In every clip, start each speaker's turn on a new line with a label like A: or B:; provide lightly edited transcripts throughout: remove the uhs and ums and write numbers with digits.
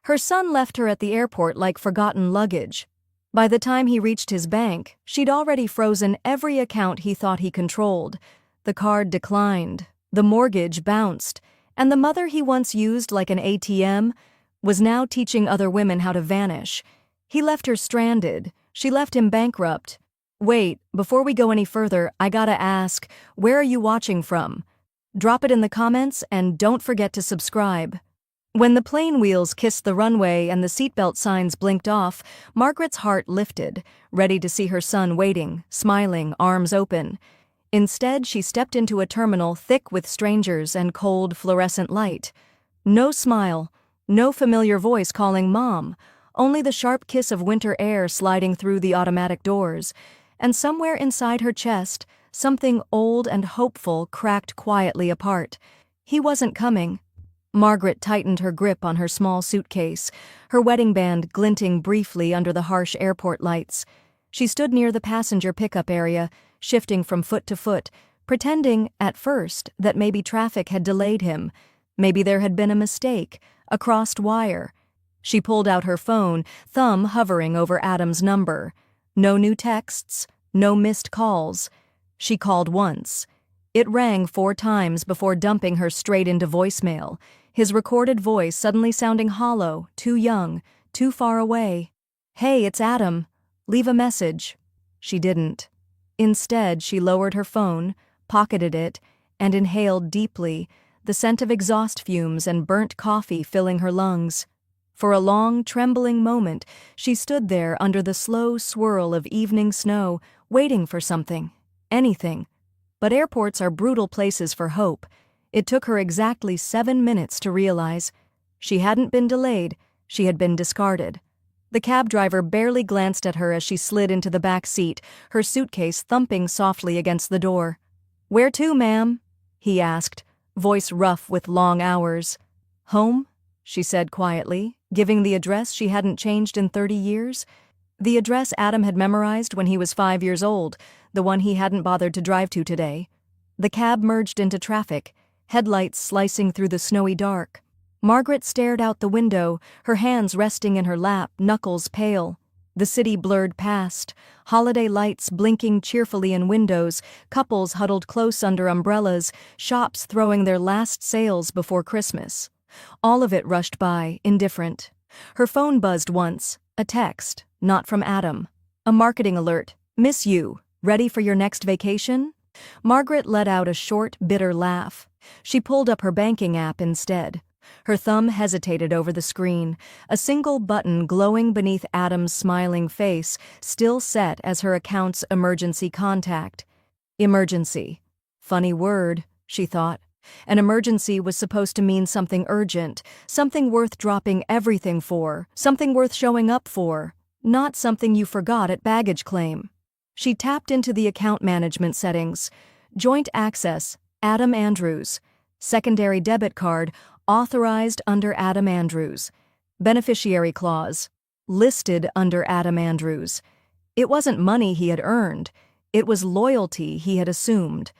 A: Her son left her at the airport like forgotten luggage. By the time he reached his bank, she'd already frozen every account he thought he controlled. The card declined, the mortgage bounced, and the mother he once used like an ATM was now teaching other women how to vanish. He left her stranded. She left him bankrupt. Wait, before we go any further, I gotta ask, where are you watching from? Drop it in the comments and don't forget to subscribe. When the plane wheels kissed the runway and the seatbelt signs blinked off, Margaret's heart lifted, ready to see her son waiting, smiling, arms open. Instead, she stepped into a terminal thick with strangers and cold fluorescent light. No smile, no familiar voice calling Mom, only the sharp kiss of winter air sliding through the automatic doors. And somewhere inside her chest, something old and hopeful cracked quietly apart. He wasn't coming. Margaret tightened her grip on her small suitcase, her wedding band glinting briefly under the harsh airport lights. She stood near the passenger pickup area, shifting from foot to foot, pretending, at first, that maybe traffic had delayed him. Maybe there had been a mistake, a crossed wire. She pulled out her phone, thumb hovering over Adam's number. No new texts, no missed calls. She called once. It rang 4 times before dumping her straight into voicemail, his recorded voice suddenly sounding hollow, too young, too far away. "Hey, it's Adam. Leave a message." She didn't. Instead, she lowered her phone, pocketed it, and inhaled deeply, the scent of exhaust fumes and burnt coffee filling her lungs. For a long, trembling moment, she stood there under the slow swirl of evening snow, waiting for something, anything. But airports are brutal places for hope. It took her exactly 7 minutes to realize. She hadn't been delayed, she had been discarded. The cab driver barely glanced at her as she slid into the back seat, her suitcase thumping softly against the door. "Where to, ma'am?" he asked, voice rough with long hours. "Home?" she said quietly, giving the address she hadn't changed in 30 years. The address Adam had memorized when he was 5 years old, the one he hadn't bothered to drive to today. The cab merged into traffic, headlights slicing through the snowy dark. Margaret stared out the window, her hands resting in her lap, knuckles pale. The city blurred past, holiday lights blinking cheerfully in windows, couples huddled close under umbrellas, shops throwing their last sales before Christmas. All of it rushed by, indifferent. Her phone buzzed once, a text, not from Adam. A marketing alert, "Miss you, ready for your next vacation?" Margaret let out a short, bitter laugh. She pulled up her banking app instead. Her thumb hesitated over the screen, a single button glowing beneath Adam's smiling face, still set as her account's emergency contact. Emergency. Funny word, she thought. An emergency was supposed to mean something urgent, something worth dropping everything for, something worth showing up for, not something you forgot at baggage claim. She tapped into the account management settings. Joint access, Adam Andrews. Secondary debit card, authorized under Adam Andrews. Beneficiary clause, listed under Adam Andrews. It wasn't money he had earned. It was loyalty he had assumed.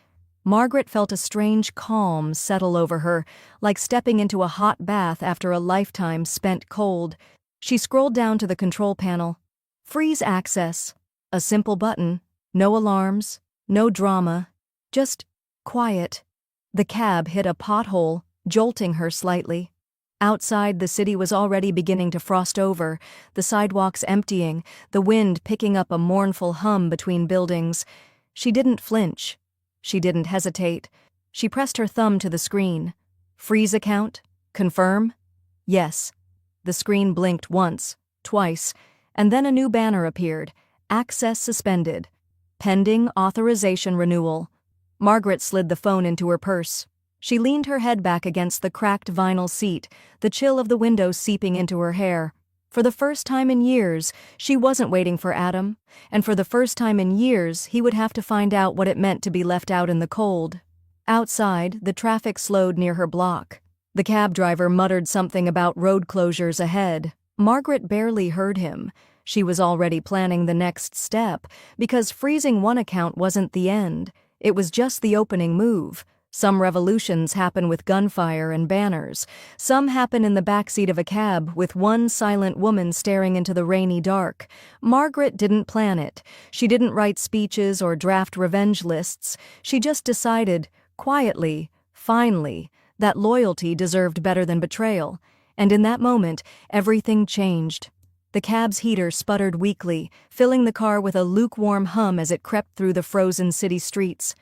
A: Margaret felt a strange calm settle over her, like stepping into a hot bath after a lifetime spent cold. She scrolled down to the control panel. Freeze access. A simple button. No alarms. No drama. Just quiet. The cab hit a pothole, jolting her slightly. Outside, the city was already beginning to frost over, the sidewalks emptying, the wind picking up a mournful hum between buildings. She didn't flinch. She didn't hesitate. She pressed her thumb to the screen. Freeze account? Confirm? Yes. The screen blinked once, twice, and then a new banner appeared. Access suspended. Pending authorization renewal. Margaret slid the phone into her purse. She leaned her head back against the cracked vinyl seat, the chill of the window seeping into her hair. For the first time in years, she wasn't waiting for Adam, and for the first time in years, he would have to find out what it meant to be left out in the cold. Outside, the traffic slowed near her block. The cab driver muttered something about road closures ahead. Margaret barely heard him. She was already planning the next step, because freezing one account wasn't the end. It was just the opening move. Some revolutions happen with gunfire and banners. Some happen in the backseat of a cab with one silent woman staring into the rainy dark. Margaret didn't plan it. She didn't write speeches or draft revenge lists. She just decided, quietly, finally, that loyalty deserved better than betrayal. And in that moment, everything changed. The cab's heater sputtered weakly, filling the car with a lukewarm hum as it crept through the frozen city streets.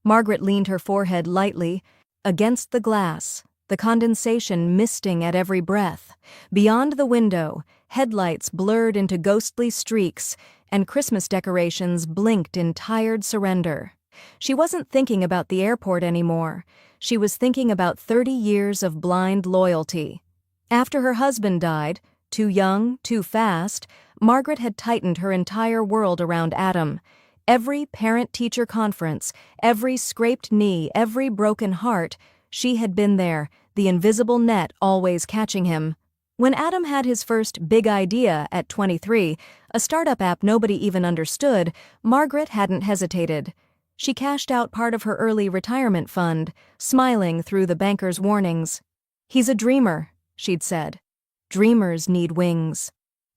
A: Margaret leaned her forehead lightly against the glass, the condensation misting at every breath. Beyond the window, headlights blurred into ghostly streaks, and Christmas decorations blinked in tired surrender. She wasn't thinking about the airport anymore. She was thinking about 30 years of blind loyalty. After her husband died, too young, too fast, Margaret had tightened her entire world around Adam. Every parent-teacher conference, every scraped knee, every broken heart, she had been there, the invisible net always catching him. When Adam had his first big idea at 23, a startup app nobody even understood, Margaret hadn't hesitated. She cashed out part of her early retirement fund, smiling through the banker's warnings. "He's a dreamer," she'd said. "Dreamers need wings."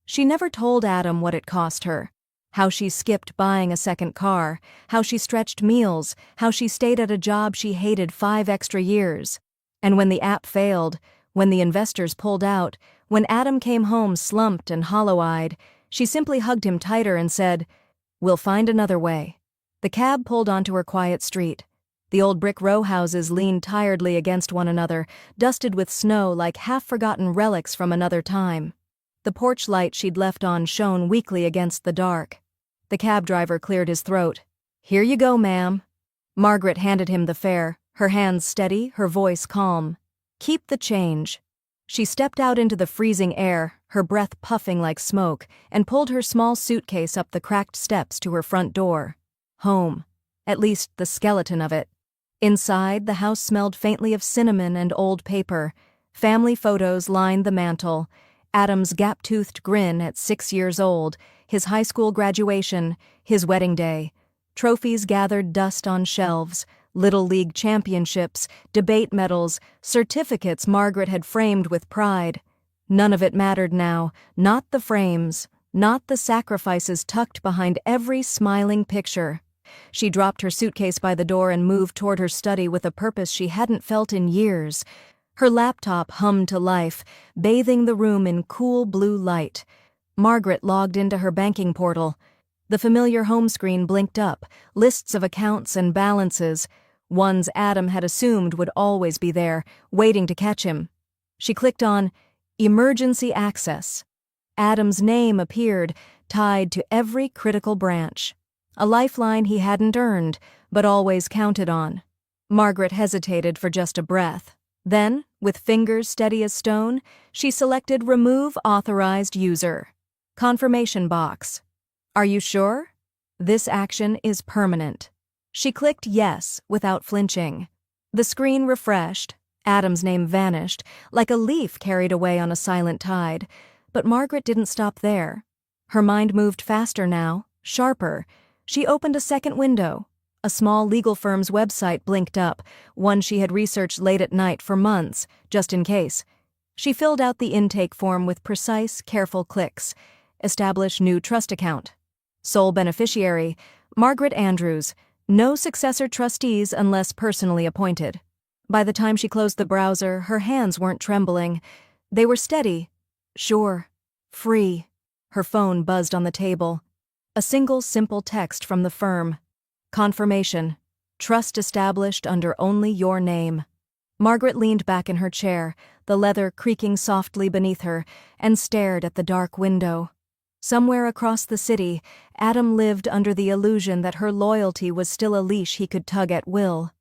A: She never told Adam what it cost her. How she skipped buying a second car, how she stretched meals, how she stayed at a job she hated 5 extra years. And when the app failed, when the investors pulled out, when Adam came home slumped and hollow-eyed, she simply hugged him tighter and said, "We'll find another way." The cab pulled onto her quiet street. The old brick row houses leaned tiredly against one another, dusted with snow like half-forgotten relics from another time. The porch light she'd left on shone weakly against the dark. The cab driver cleared his throat. "Here you go, ma'am." Margaret handed him the fare, her hands steady, her voice calm. "Keep the change." She stepped out into the freezing air, her breath puffing like smoke, and pulled her small suitcase up the cracked steps to her front door. Home. At least the skeleton of it. Inside, the house smelled faintly of cinnamon and old paper. Family photos lined the mantel. Adam's gap-toothed grin at 6 years old, his high school graduation, his wedding day. Trophies gathered dust on shelves, Little League championships, debate medals, certificates Margaret had framed with pride. None of it mattered now, not the frames, not the sacrifices tucked behind every smiling picture. She dropped her suitcase by the door and moved toward her study with a purpose she hadn't felt in years. Her laptop hummed to life, bathing the room in cool blue light. Margaret logged into her banking portal. The familiar home screen blinked up, lists of accounts and balances, ones Adam had assumed would always be there, waiting to catch him. She clicked on Emergency Access. Adam's name appeared, tied to every critical branch. A lifeline he hadn't earned, but always counted on. Margaret hesitated for just a breath. Then, with fingers steady as stone, she selected Remove Authorized User. Confirmation box. Are you sure? This action is permanent. She clicked Yes without flinching. The screen refreshed. Adam's name vanished, like a leaf carried away on a silent tide. But Margaret didn't stop there. Her mind moved faster now, sharper. She opened a second window. A small legal firm's website blinked up, one she had researched late at night for months, just in case. She filled out the intake form with precise, careful clicks. Establish new trust account. Sole beneficiary, Margaret Andrews. No successor trustees unless personally appointed. By the time she closed the browser, her hands weren't trembling. They were steady. Sure. Free. Her phone buzzed on the table. A single simple text from the firm. Confirmation. Trust established under only your name. Margaret leaned back in her chair, the leather creaking softly beneath her, and stared at the dark window. Somewhere across the city, Adam lived under the illusion that her loyalty was still a leash he could tug at will.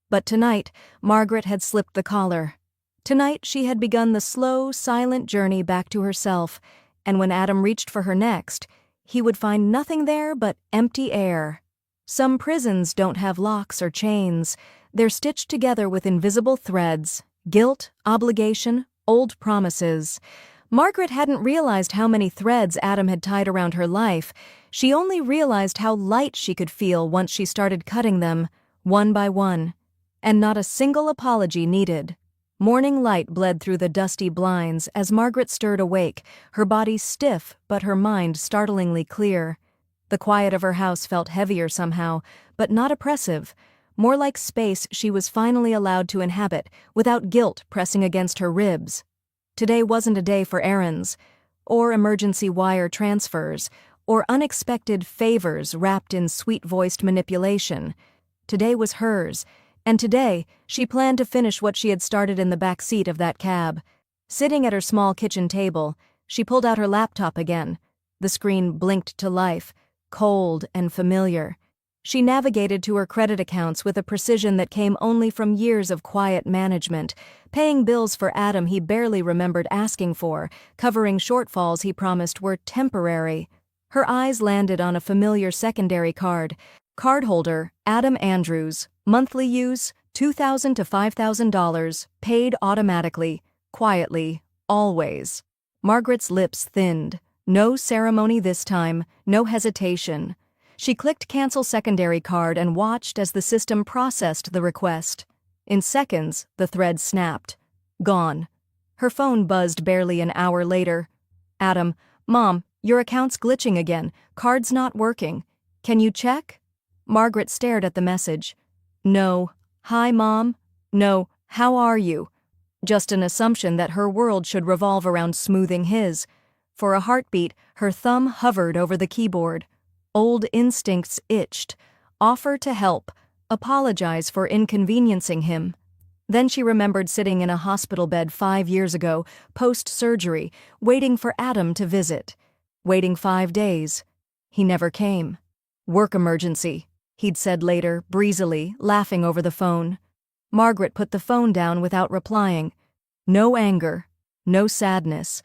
A: But tonight, Margaret had slipped the collar. Tonight she had begun the slow, silent journey back to herself, and when Adam reached for her next, he would find nothing there but empty air. Some prisons don't have locks or chains. They're stitched together with invisible threads, guilt, obligation, old promises. Margaret hadn't realized how many threads Adam had tied around her life. She only realized how light she could feel once she started cutting them, one by one. And not a single apology needed. Morning light bled through the dusty blinds as Margaret stirred awake, her body stiff but her mind startlingly clear. The quiet of her house felt heavier somehow, but not oppressive, more like space she was finally allowed to inhabit without guilt pressing against her ribs. Today wasn't a day for errands, or emergency wire transfers, or unexpected favors wrapped in sweet-voiced manipulation. Today was hers, and today she planned to finish what she had started in the back seat of that cab. Sitting at her small kitchen table, she pulled out her laptop again. The screen blinked to life, cold and familiar. She navigated to her credit accounts with a precision that came only from years of quiet management, paying bills for Adam he barely remembered asking for, covering shortfalls he promised were temporary. Her eyes landed on a familiar secondary card. Cardholder, Adam Andrews. Monthly use, $2,000 to $5,000. Paid automatically. Quietly. Always. Margaret's lips thinned. No ceremony this time. No hesitation. She clicked Cancel Secondary Card and watched as the system processed the request. In seconds, the thread snapped. Gone. Her phone buzzed barely an hour later. Adam, Mom, your account's glitching again. Card's not working. Can you check? Margaret stared at the message. No. Hi, Mom. No. How are you? Just an assumption that her world should revolve around smoothing his. For a heartbeat, her thumb hovered over the keyboard. Old instincts itched. Offer to help. Apologize for inconveniencing him. Then she remembered sitting in a hospital bed 5 years ago, post-surgery, waiting for Adam to visit. Waiting 5 days. He never came. Work emergency, he'd said later, breezily, laughing over the phone. Margaret put the phone down without replying. No anger. No sadness.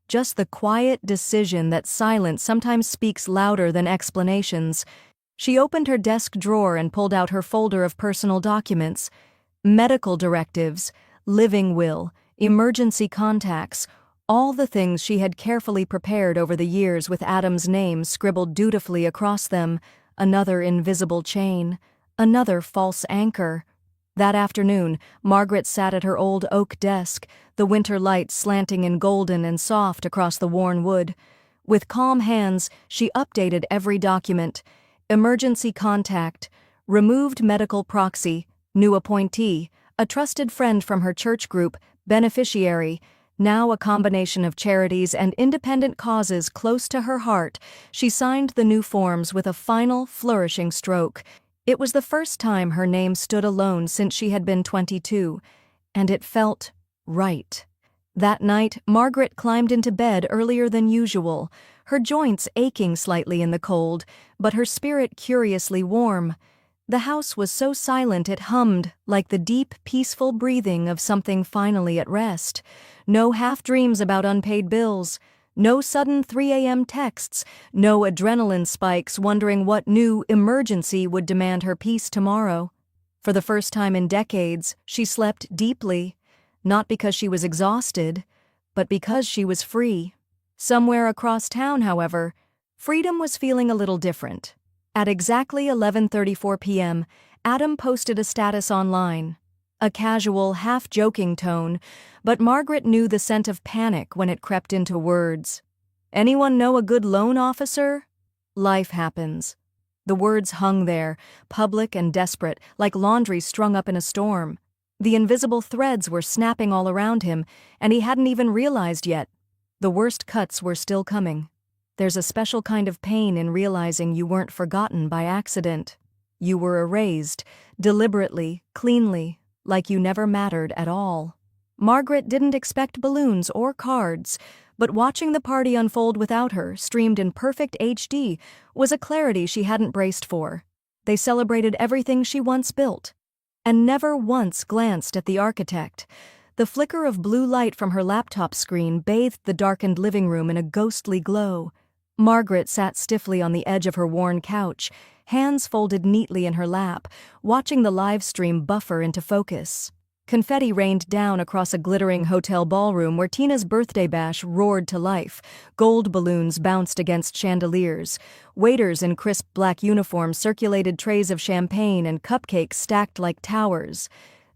A: Just the quiet decision that silence sometimes speaks louder than explanations. She opened her desk drawer and pulled out her folder of personal documents. Medical directives, living will, emergency contacts, all the things she had carefully prepared over the years with Adam's name scribbled dutifully across them. Another invisible chain, another false anchor. That afternoon, Margaret sat at her old oak desk, the winter light slanting in golden and soft across the worn wood. With calm hands, she updated every document. Emergency contact, removed medical proxy, new appointee, a trusted friend from her church group, beneficiary, now a combination of charities and independent causes close to her heart. She signed the new forms with a final, flourishing stroke. It was the first time her name stood alone since she had been 22, and it felt right. That night, Margaret climbed into bed earlier than usual, her joints aching slightly in the cold, but her spirit curiously warm. The house was so silent it hummed, like the deep, peaceful breathing of something finally at rest. No half-dreams about unpaid bills. No sudden 3 a.m. texts, no adrenaline spikes wondering what new emergency would demand her peace tomorrow. For the first time in decades, she slept deeply, not because she was exhausted, but because she was free. Somewhere across town, however, freedom was feeling a little different. At exactly 11:34 p.m., Adam posted a status online. A casual, half-joking tone, but Margaret knew the scent of panic when it crept into words. Anyone know a good loan officer? Life happens. The words hung there, public and desperate, like laundry strung up in a storm. The invisible threads were snapping all around him, and he hadn't even realized yet. The worst cuts were still coming. There's a special kind of pain in realizing you weren't forgotten by accident. You were erased, deliberately, cleanly, like you never mattered at all. Margaret didn't expect balloons or cards, but watching the party unfold without her, streamed in perfect HD, was a clarity she hadn't braced for. They celebrated everything she once built, and never once glanced at the architect. The flicker of blue light from her laptop screen bathed the darkened living room in a ghostly glow. Margaret sat stiffly on the edge of her worn couch, hands folded neatly in her lap, watching the live stream buffer into focus. Confetti rained down across a glittering hotel ballroom where Tina's birthday bash roared to life. Gold balloons bounced against chandeliers. Waiters in crisp black uniforms circulated trays of champagne and cupcakes stacked like towers.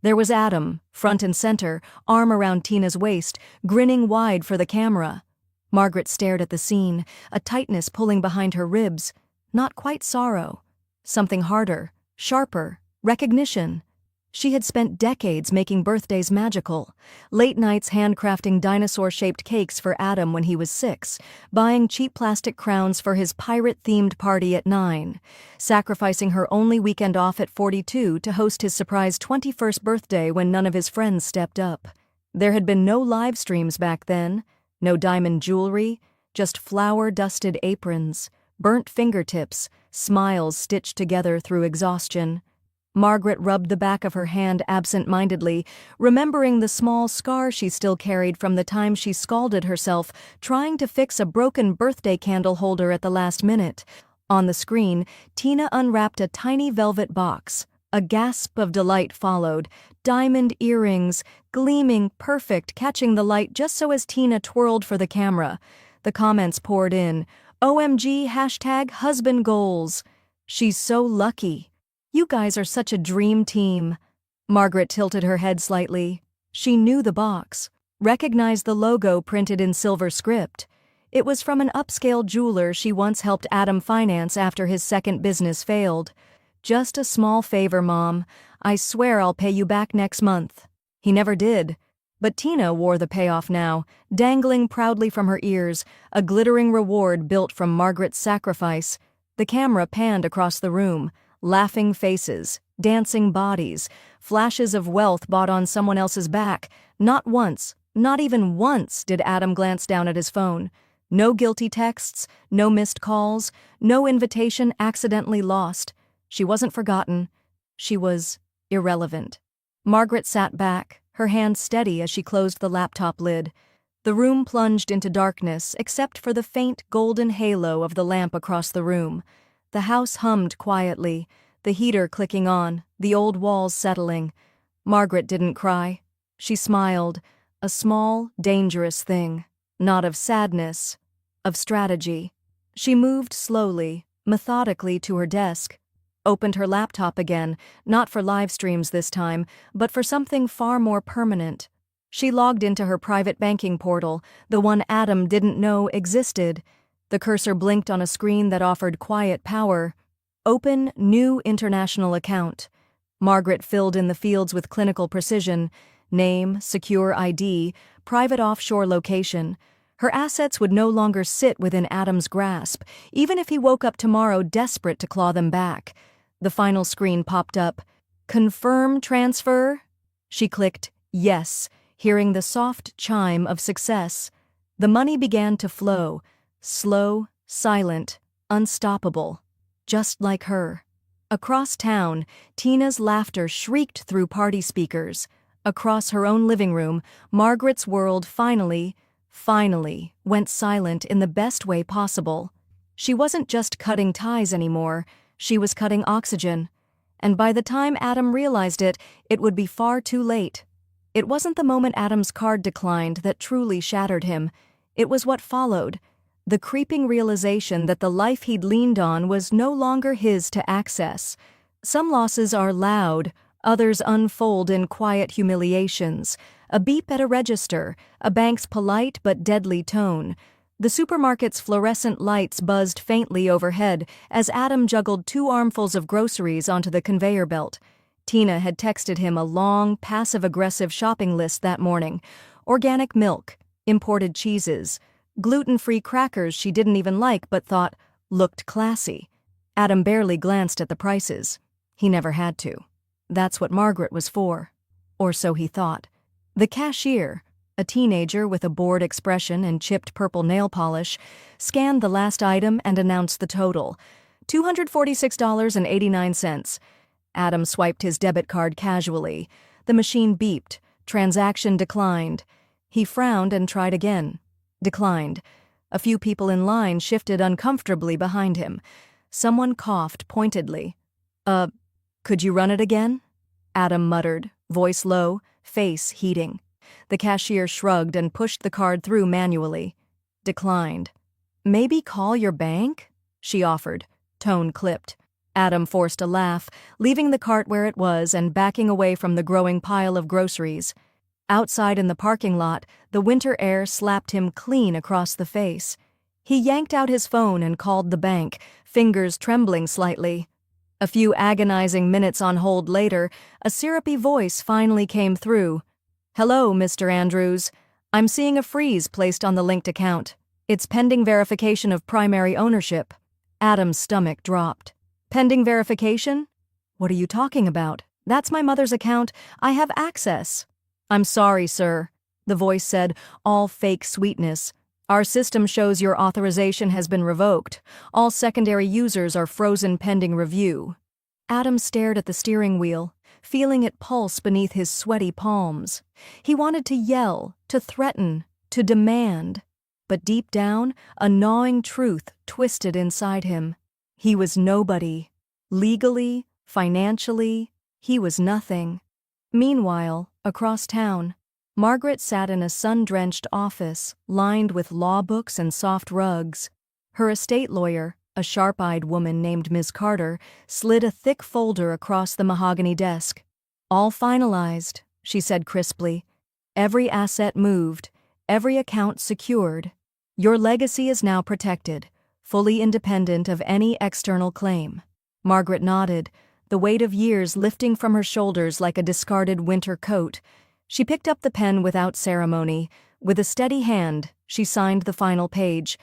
A: There was Adam, front and center, arm around Tina's waist, grinning wide for the camera. Margaret stared at the scene, a tightness pulling behind her ribs. Not quite sorrow. Something harder, sharper, recognition. She had spent decades making birthdays magical. Late nights handcrafting dinosaur-shaped cakes for Adam when he was 6, buying cheap plastic crowns for his pirate-themed party at 9, sacrificing her only weekend off at 42 to host his surprise 21st birthday when none of his friends stepped up. There had been no live streams back then, no diamond jewelry, just flour-dusted aprons, burnt fingertips, smiles stitched together through exhaustion. Margaret rubbed the back of her hand absent-mindedly, remembering the small scar she still carried from the time she scalded herself trying to fix a broken birthday candle holder at the last minute. On the screen, Tina unwrapped a tiny velvet box. A gasp of delight followed, diamond earrings, gleaming perfect, catching the light just so as Tina twirled for the camera. The comments poured in. OMG, #husband goals. She's so lucky. You guys are such a dream team. Margaret tilted her head slightly. She knew the box, recognized the logo printed in silver script. It was from an upscale jeweler she once helped Adam finance after his second business failed. Just a small favor, Mom. I swear I'll pay you back next month. He never did. But Tina wore the payoff now, dangling proudly from her ears, a glittering reward built from Margaret's sacrifice. The camera panned across the room. Laughing faces, dancing bodies, flashes of wealth bought on someone else's back. Not once, not even once, did Adam glance down at his phone. No guilty texts, no missed calls, no invitation accidentally lost. She wasn't forgotten. She was irrelevant. Margaret sat back, her hand steady as she closed the laptop lid. The room plunged into darkness except for the faint golden halo of the lamp across the room. The house hummed quietly, the heater clicking on, the old walls settling. Margaret didn't cry. She smiled, a small, dangerous thing, not of sadness, of strategy. She moved slowly, methodically to her desk, opened her laptop again, not for live streams this time, but for something far more permanent. She logged into her private banking portal, the one Adam didn't know existed. The cursor blinked on a screen that offered quiet power. Open new international account. Margaret filled in the fields with clinical precision. Name, secure ID, private offshore location. Her assets would no longer sit within Adam's grasp, even if he woke up tomorrow desperate to claw them back. The final screen popped up. Confirm transfer? She clicked yes, hearing the soft chime of success. The money began to flow. Slow, silent, unstoppable, just like her. Across town, Tina's laughter shrieked through party speakers. Across her own living room, Margaret's world finally went silent in the best way possible. She wasn't just cutting ties anymore, she was cutting oxygen. And by the time Adam realized it, it would be far too late. It wasn't the moment Adam's card declined that truly shattered him. It was what followed. The creeping realization that the life he'd leaned on was no longer his to access. Some losses are loud, others unfold in quiet humiliations. A beep at a register, a bank's polite but deadly tone. The supermarket's fluorescent lights buzzed faintly overhead as Adam juggled 2 armfuls of groceries onto the conveyor belt. Tina had texted him a long, passive-aggressive shopping list that morning. Organic milk, imported cheeses, gluten-free crackers she didn't even like but thought looked classy. Adam barely glanced at the prices. He never had to. That's what Margaret was for. Or so he thought. The cashier, a teenager with a bored expression and chipped purple nail polish, scanned the last item and announced the total. $246.89. Adam swiped his debit card casually. The machine beeped. Transaction declined. He frowned and tried again. Declined. A few people in line shifted uncomfortably behind him. Someone coughed pointedly. Could you run it again?" Adam muttered, voice low. face heating. The cashier shrugged and pushed the card through manually. Declined. "Maybe call your bank?" she offered, tone clipped. Adam forced a laugh, leaving the cart where it was and backing away from the growing pile of groceries. Outside in the parking lot, the winter air slapped him clean across the face. He yanked out his phone and called the bank, fingers trembling slightly. A few agonizing minutes on hold later, a syrupy voice finally came through. "Hello, Mr. Andrews. I'm seeing a freeze placed on the linked account. It's pending verification of primary ownership." Adam's stomach dropped. "Pending verification? What are you talking about? That's my mother's account. I have access." "I'm sorry, sir," the voice said, all fake sweetness. "Our system shows your authorization has been revoked. All secondary users are frozen pending review." Adam stared at the steering wheel, feeling it pulse beneath his sweaty palms. He wanted to yell, to threaten, to demand. But deep down, a gnawing truth twisted inside him. He was nobody. Legally, financially, he was nothing. Meanwhile, across town, Margaret sat in a sun-drenched office lined with law books and soft rugs. Her estate lawyer, a sharp-eyed woman named Ms. Carter, slid a thick folder across the mahogany desk. "All finalized," she said crisply. "Every asset moved, every account secured. Your legacy is now protected, fully independent of any external claim." Margaret nodded, the weight of years lifting from her shoulders like a discarded winter coat. She picked up the pen without ceremony. With a steady hand, she signed the final page.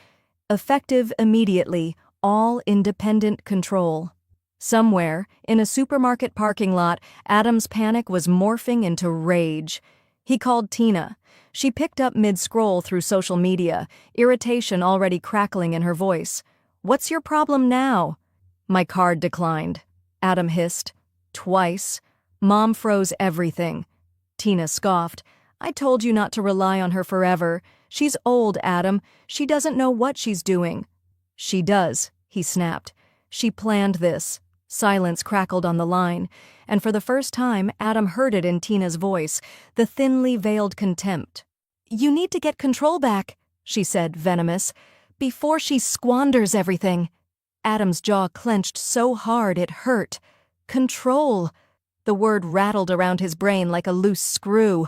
A: Effective immediately, all independent control. Somewhere, in a supermarket parking lot, Adam's panic was morphing into rage. He called Tina. She picked up mid-scroll through social media, irritation already crackling in her voice. "What's your problem now?" "My card declined," Adam hissed. "Twice. Mom froze everything." Tina scoffed. "I told you not to rely on her forever. She's old, Adam. She doesn't know what she's doing." "She does," he snapped. "She planned this." Silence crackled on the line, and for the first time Adam heard it in Tina's voice, the thinly veiled contempt. "You need to get control back," she said, venomous, "before she squanders everything." Adam's jaw clenched so hard it hurt. Control. The word rattled around his brain like a loose screw.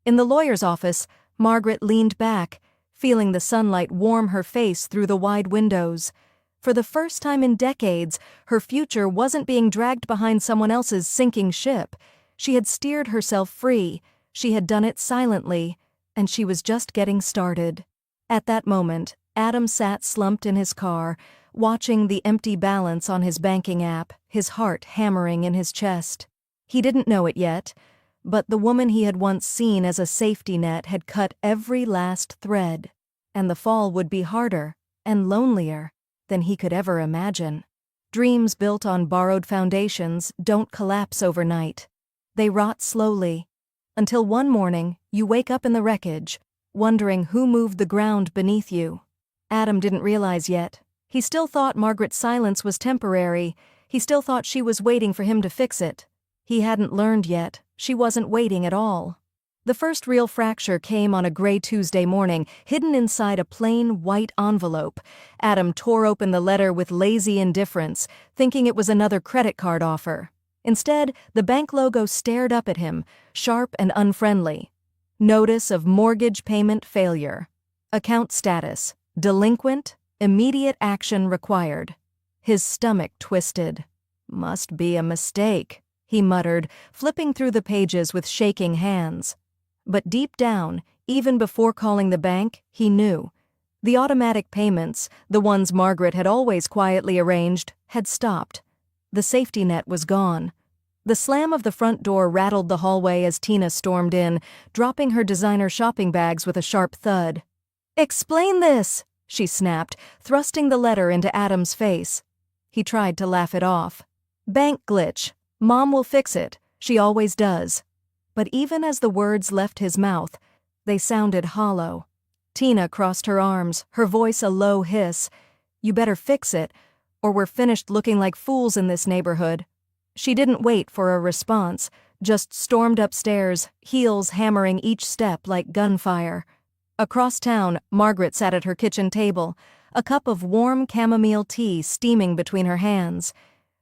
A: In the lawyer's office, Margaret leaned back, feeling the sunlight warm her face through the wide windows. For the first time in decades, her future wasn't being dragged behind someone else's sinking ship. She had steered herself free, she had done it silently, and she was just getting started. At that moment, Adam sat slumped in his car, watching the empty balance on his banking app, his heart hammering in his chest. He didn't know it yet, but the woman he had once seen as a safety net had cut every last thread, and the fall would be harder and lonelier than he could ever imagine. Dreams built on borrowed foundations don't collapse overnight. They rot slowly, until one morning you wake up in the wreckage, wondering who moved the ground beneath you. Adam didn't realize yet. He still thought Margaret's silence was temporary. He still thought she was waiting for him to fix it. He hadn't learned yet. She wasn't waiting at all. The first real fracture came on a gray Tuesday morning, hidden inside a plain white envelope. Adam tore open the letter with lazy indifference, thinking it was another credit card offer. Instead, the bank logo stared up at him, sharp and unfriendly. Notice of mortgage payment failure. Account status: delinquent, immediate action required. His stomach twisted. "Must be a mistake," he muttered, flipping through the pages with shaking hands. But deep down, even before calling the bank, he knew. The automatic payments, the ones Margaret had always quietly arranged, had stopped. The safety net was gone. The slam of the front door rattled the hallway as Tina stormed in, dropping her designer shopping bags with a sharp thud. "Explain this!" she snapped, thrusting the letter into Adam's face. He tried to laugh it off. "Bank glitch. Mom will fix it. She always does." But even as the words left his mouth, they sounded hollow. Tina crossed her arms, her voice a low hiss. "You better fix it, or we're finished looking like fools in this neighborhood." She didn't wait for a response, just stormed upstairs, heels hammering each step like gunfire. Across town, Margaret sat at her kitchen table, a cup of warm chamomile tea steaming between her hands.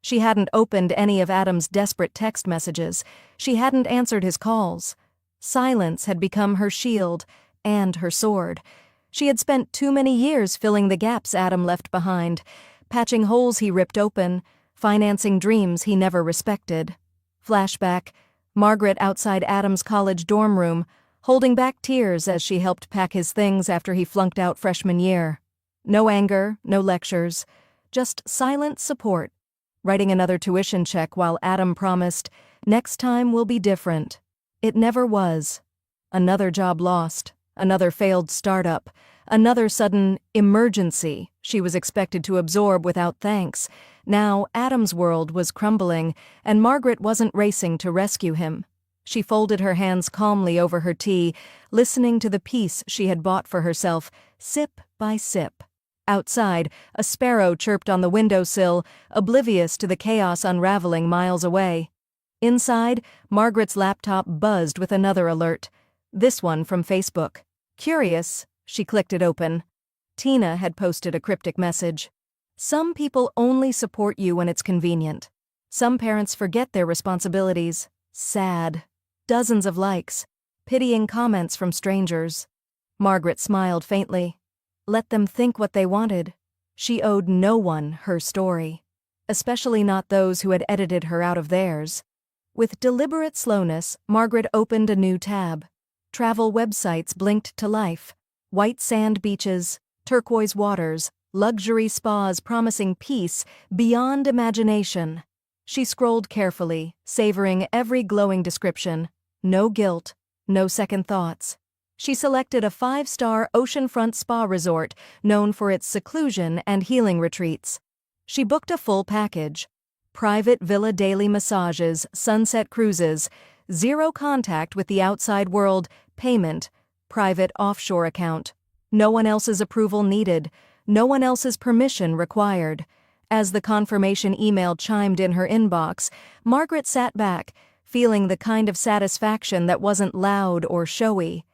A: She hadn't opened any of Adam's desperate text messages. She hadn't answered his calls. Silence had become her shield and her sword. She had spent too many years filling the gaps Adam left behind, patching holes he ripped open, financing dreams he never respected. Flashback, Margaret outside Adam's college dorm room, holding back tears as she helped pack his things after he flunked out freshman year. No anger, no lectures, just silent support. Writing another tuition check while Adam promised, "Next time will be different." It never was. Another job lost, another failed startup, another sudden emergency she was expected to absorb without thanks. Now Adam's world was crumbling, and Margaret wasn't racing to rescue him. She folded her hands calmly over her tea, listening to the peace she had bought for herself, sip by sip. Outside, a sparrow chirped on the windowsill, oblivious to the chaos unraveling miles away. Inside, Margaret's laptop buzzed with another alert. This one from Facebook. Curious, she clicked it open. Tina had posted a cryptic message. "Some people only support you when it's convenient. Some parents forget their responsibilities. Sad." Dozens of likes. Pitying comments from strangers. Margaret smiled faintly. Let them think what they wanted. She owed no one her story. Especially not those who had edited her out of theirs. With deliberate slowness, Margaret opened a new tab. Travel websites blinked to life. White sand beaches, turquoise waters, luxury spas promising peace beyond imagination. She scrolled carefully, savoring every glowing description. No guilt, no second thoughts. She selected a 5-star oceanfront spa resort known for its seclusion and healing retreats. She booked a full package. Private villa daily massages, sunset cruises, zero contact with the outside world, payment, private offshore account. No one else's approval needed, no one else's permission required. As the confirmation email chimed in her inbox, Margaret sat back, feeling the kind of satisfaction that wasn't loud or showy.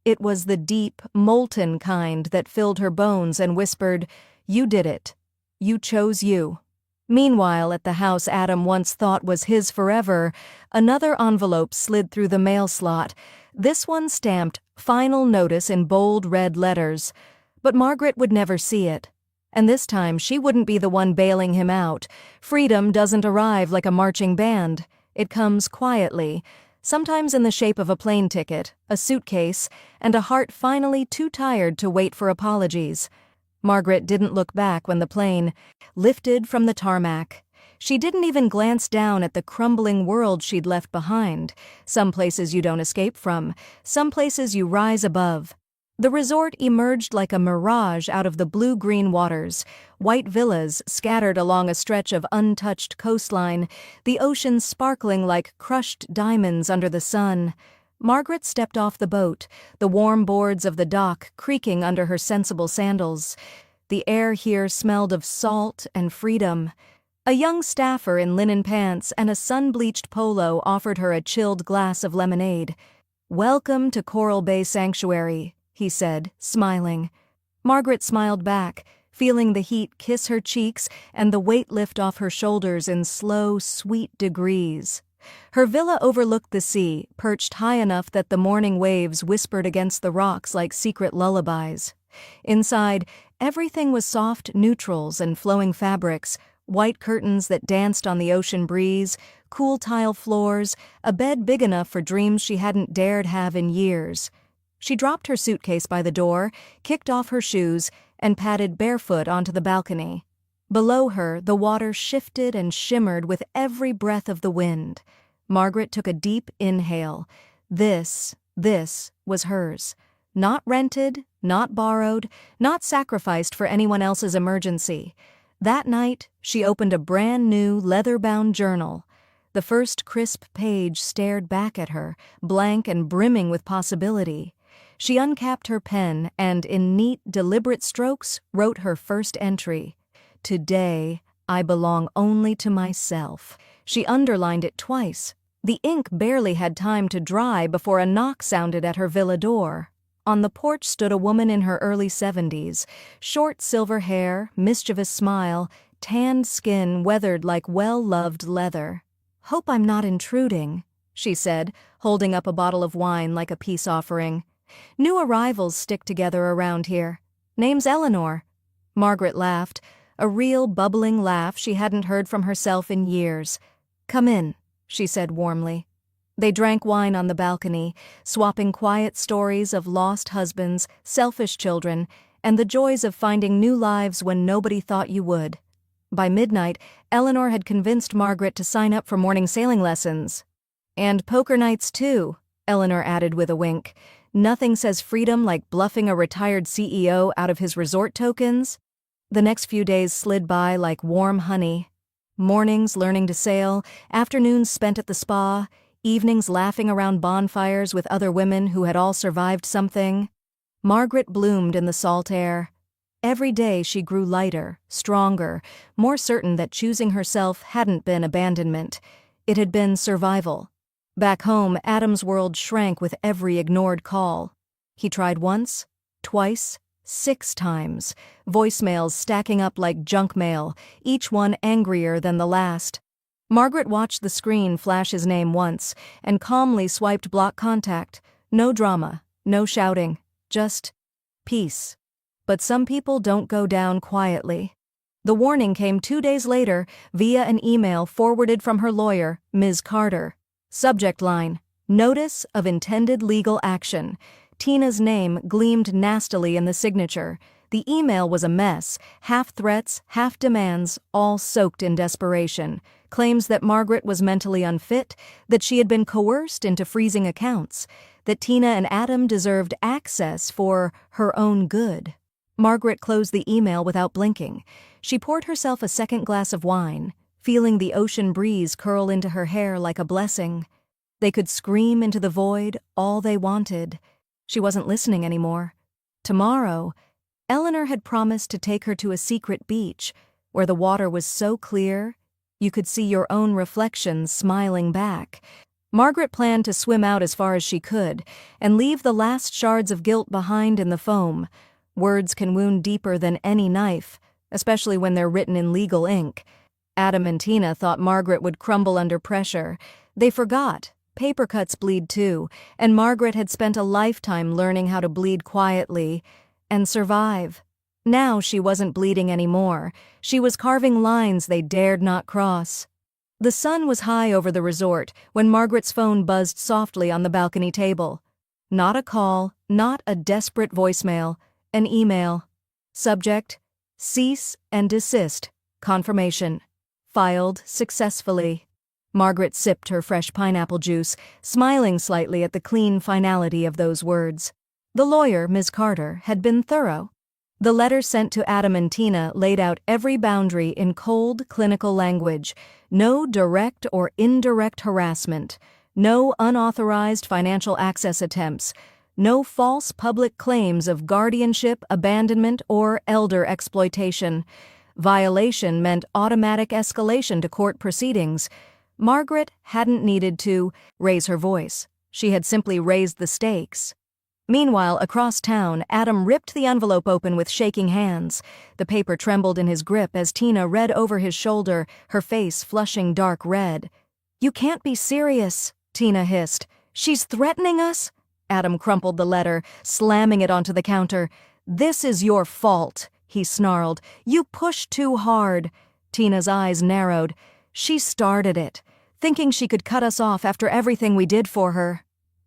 A: It was the deep, molten kind that filled her bones and whispered, "You did it. You chose you." Meanwhile, at the house Adam once thought was his forever, another envelope slid through the mail slot, this one stamped "Final Notice" in bold red letters. But Margaret would never see it. And this time she wouldn't be the one bailing him out. Freedom doesn't arrive like a marching band. It comes quietly, sometimes in the shape of a plane ticket, a suitcase, and a heart finally too tired to wait for apologies. Margaret didn't look back when the plane lifted from the tarmac. She didn't even glance down at the crumbling world she'd left behind. Some places you don't escape from, some places you rise above. The resort emerged like a mirage out of the blue-green waters, white villas scattered along a stretch of untouched coastline, the ocean sparkling like crushed diamonds under the sun. Margaret stepped off the boat, the warm boards of the dock creaking under her sensible sandals. The air here smelled of salt and freedom. A young staffer in linen pants and a sun-bleached polo offered her a chilled glass of lemonade. "Welcome to Coral Bay Sanctuary," he said, smiling. Margaret smiled back, feeling the heat kiss her cheeks and the weight lift off her shoulders in slow, sweet degrees. Her villa overlooked the sea, perched high enough that the morning waves whispered against the rocks like secret lullabies. Inside, everything was soft neutrals and flowing fabrics, white curtains that danced on the ocean breeze, cool tile floors, a bed big enough for dreams she hadn't dared have in years. She dropped her suitcase by the door, kicked off her shoes, and padded barefoot onto the balcony. Below her, the water shifted and shimmered with every breath of the wind. Margaret took a deep inhale. This was hers. Not rented, not borrowed, not sacrificed for anyone else's emergency. That night, she opened a brand new leather-bound journal. The first crisp page stared back at her, blank and brimming with possibility. She uncapped her pen and, in neat, deliberate strokes, wrote her first entry. "Today, I belong only to myself." She underlined it twice. The ink barely had time to dry before a knock sounded at her villa door. On the porch stood a woman in her early 70s, short silver hair, mischievous smile, tanned skin weathered like well-loved leather. "Hope I'm not intruding," she said, holding up a bottle of wine like a peace offering. "New arrivals stick together around here. Name's Eleanor." Margaret laughed, a real bubbling laugh she hadn't heard from herself in years. "Come in," she said warmly. They drank wine on the balcony, swapping quiet stories of lost husbands, selfish children, and the joys of finding new lives when nobody thought you would. By midnight, Eleanor had convinced Margaret to sign up for morning sailing lessons. "And poker nights, too," Eleanor added with a wink. "Nothing says freedom like bluffing a retired CEO out of his resort tokens." The next few days slid by like warm honey. Mornings learning to sail, afternoons spent at the spa, evenings laughing around bonfires with other women who had all survived something. Margaret bloomed in the salt air. Every day she grew lighter, stronger, more certain that choosing herself hadn't been abandonment. It had been survival. Back home, Adam's world shrank with every ignored call. He tried once, twice, 6 times, voicemails stacking up like junk mail, each one angrier than the last. Margaret watched the screen flash his name once and calmly swiped block contact. No drama, no shouting, just peace. But some people don't go down quietly. The warning came 2 days later via an email forwarded from her lawyer, Ms. Carter. Subject line: Notice of intended legal action. Tina's name gleamed nastily in the signature. The email was a mess, half threats, half demands, all soaked in desperation. Claims that Margaret was mentally unfit, that she had been coerced into freezing accounts, that Tina and Adam deserved access for her own good. Margaret closed the email without blinking. She poured herself a second glass of wine, feeling the ocean breeze curl into her hair like a blessing. They could scream into the void all they wanted. She wasn't listening anymore. Tomorrow, Eleanor had promised to take her to a secret beach where the water was so clear you could see your own reflection smiling back. Margaret planned to swim out as far as she could and leave the last shards of guilt behind in the foam. Words can wound deeper than any knife, especially when they're written in legal ink. Adam and Tina thought Margaret would crumble under pressure. They forgot. Paper cuts bleed too, and Margaret had spent a lifetime learning how to bleed quietly and survive. Now she wasn't bleeding anymore. She was carving lines they dared not cross. The sun was high over the resort when Margaret's phone buzzed softly on the balcony table. Not a call, not a desperate voicemail, an email. Subject: Cease and desist. Confirmation. Filed successfully. Margaret sipped her fresh pineapple juice, smiling slightly at the clean finality of those words. The lawyer, Ms. Carter, had been thorough. The letter sent to Adam and Tina laid out every boundary in cold, clinical language. No direct or indirect harassment. No unauthorized financial access attempts. No false public claims of guardianship, abandonment, or elder exploitation. Violation meant automatic escalation to court proceedings. Margaret hadn't needed to raise her voice. She had simply raised the stakes. Meanwhile, across town, Adam ripped the envelope open with shaking hands. The paper trembled in his grip as Tina read over his shoulder, her face flushing dark red. "You can't be serious," Tina hissed. "She's threatening us?" Adam crumpled the letter, slamming it onto the counter. "This is your fault," he snarled. "You pushed too hard." Tina's eyes narrowed. "She started it, thinking she could cut us off after everything we did for her."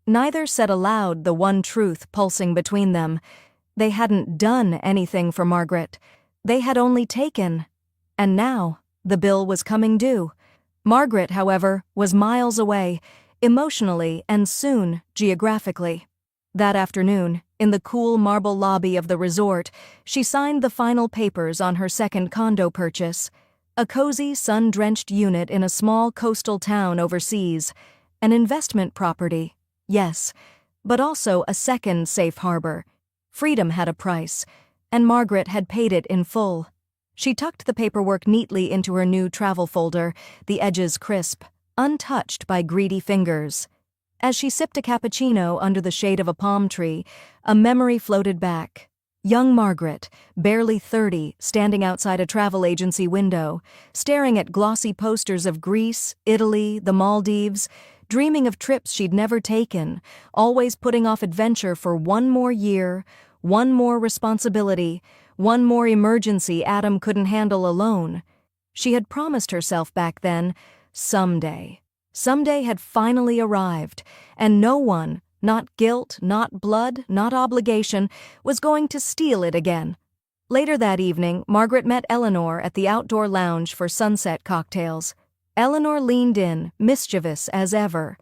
A: Neither said aloud the one truth pulsing between them. They hadn't done anything for Margaret. They had only taken. And now, the bill was coming due. Margaret, however, was miles away, emotionally and soon geographically. That afternoon, in the cool marble lobby of the resort, she signed the final papers on her second condo purchase. A cozy, sun-drenched unit in a small coastal town overseas. An investment property. Yes, but also a second safe harbor. Freedom had a price, and Margaret had paid it in full. She tucked the paperwork neatly into her new travel folder, the edges crisp, untouched by greedy fingers. As she sipped a cappuccino under the shade of a palm tree, a memory floated back. Young Margaret, barely 30, standing outside a travel agency window, staring at glossy posters of Greece, Italy, the Maldives, dreaming of trips she'd never taken, always putting off adventure for one more year, one more responsibility, one more emergency Adam couldn't handle alone. She had promised herself back then, someday. Someday had finally arrived, and no one, not guilt, not blood, not obligation, was going to steal it again. Later that evening, Margaret met Eleanor at the outdoor lounge for sunset cocktails. Eleanor leaned in, mischievous as ever.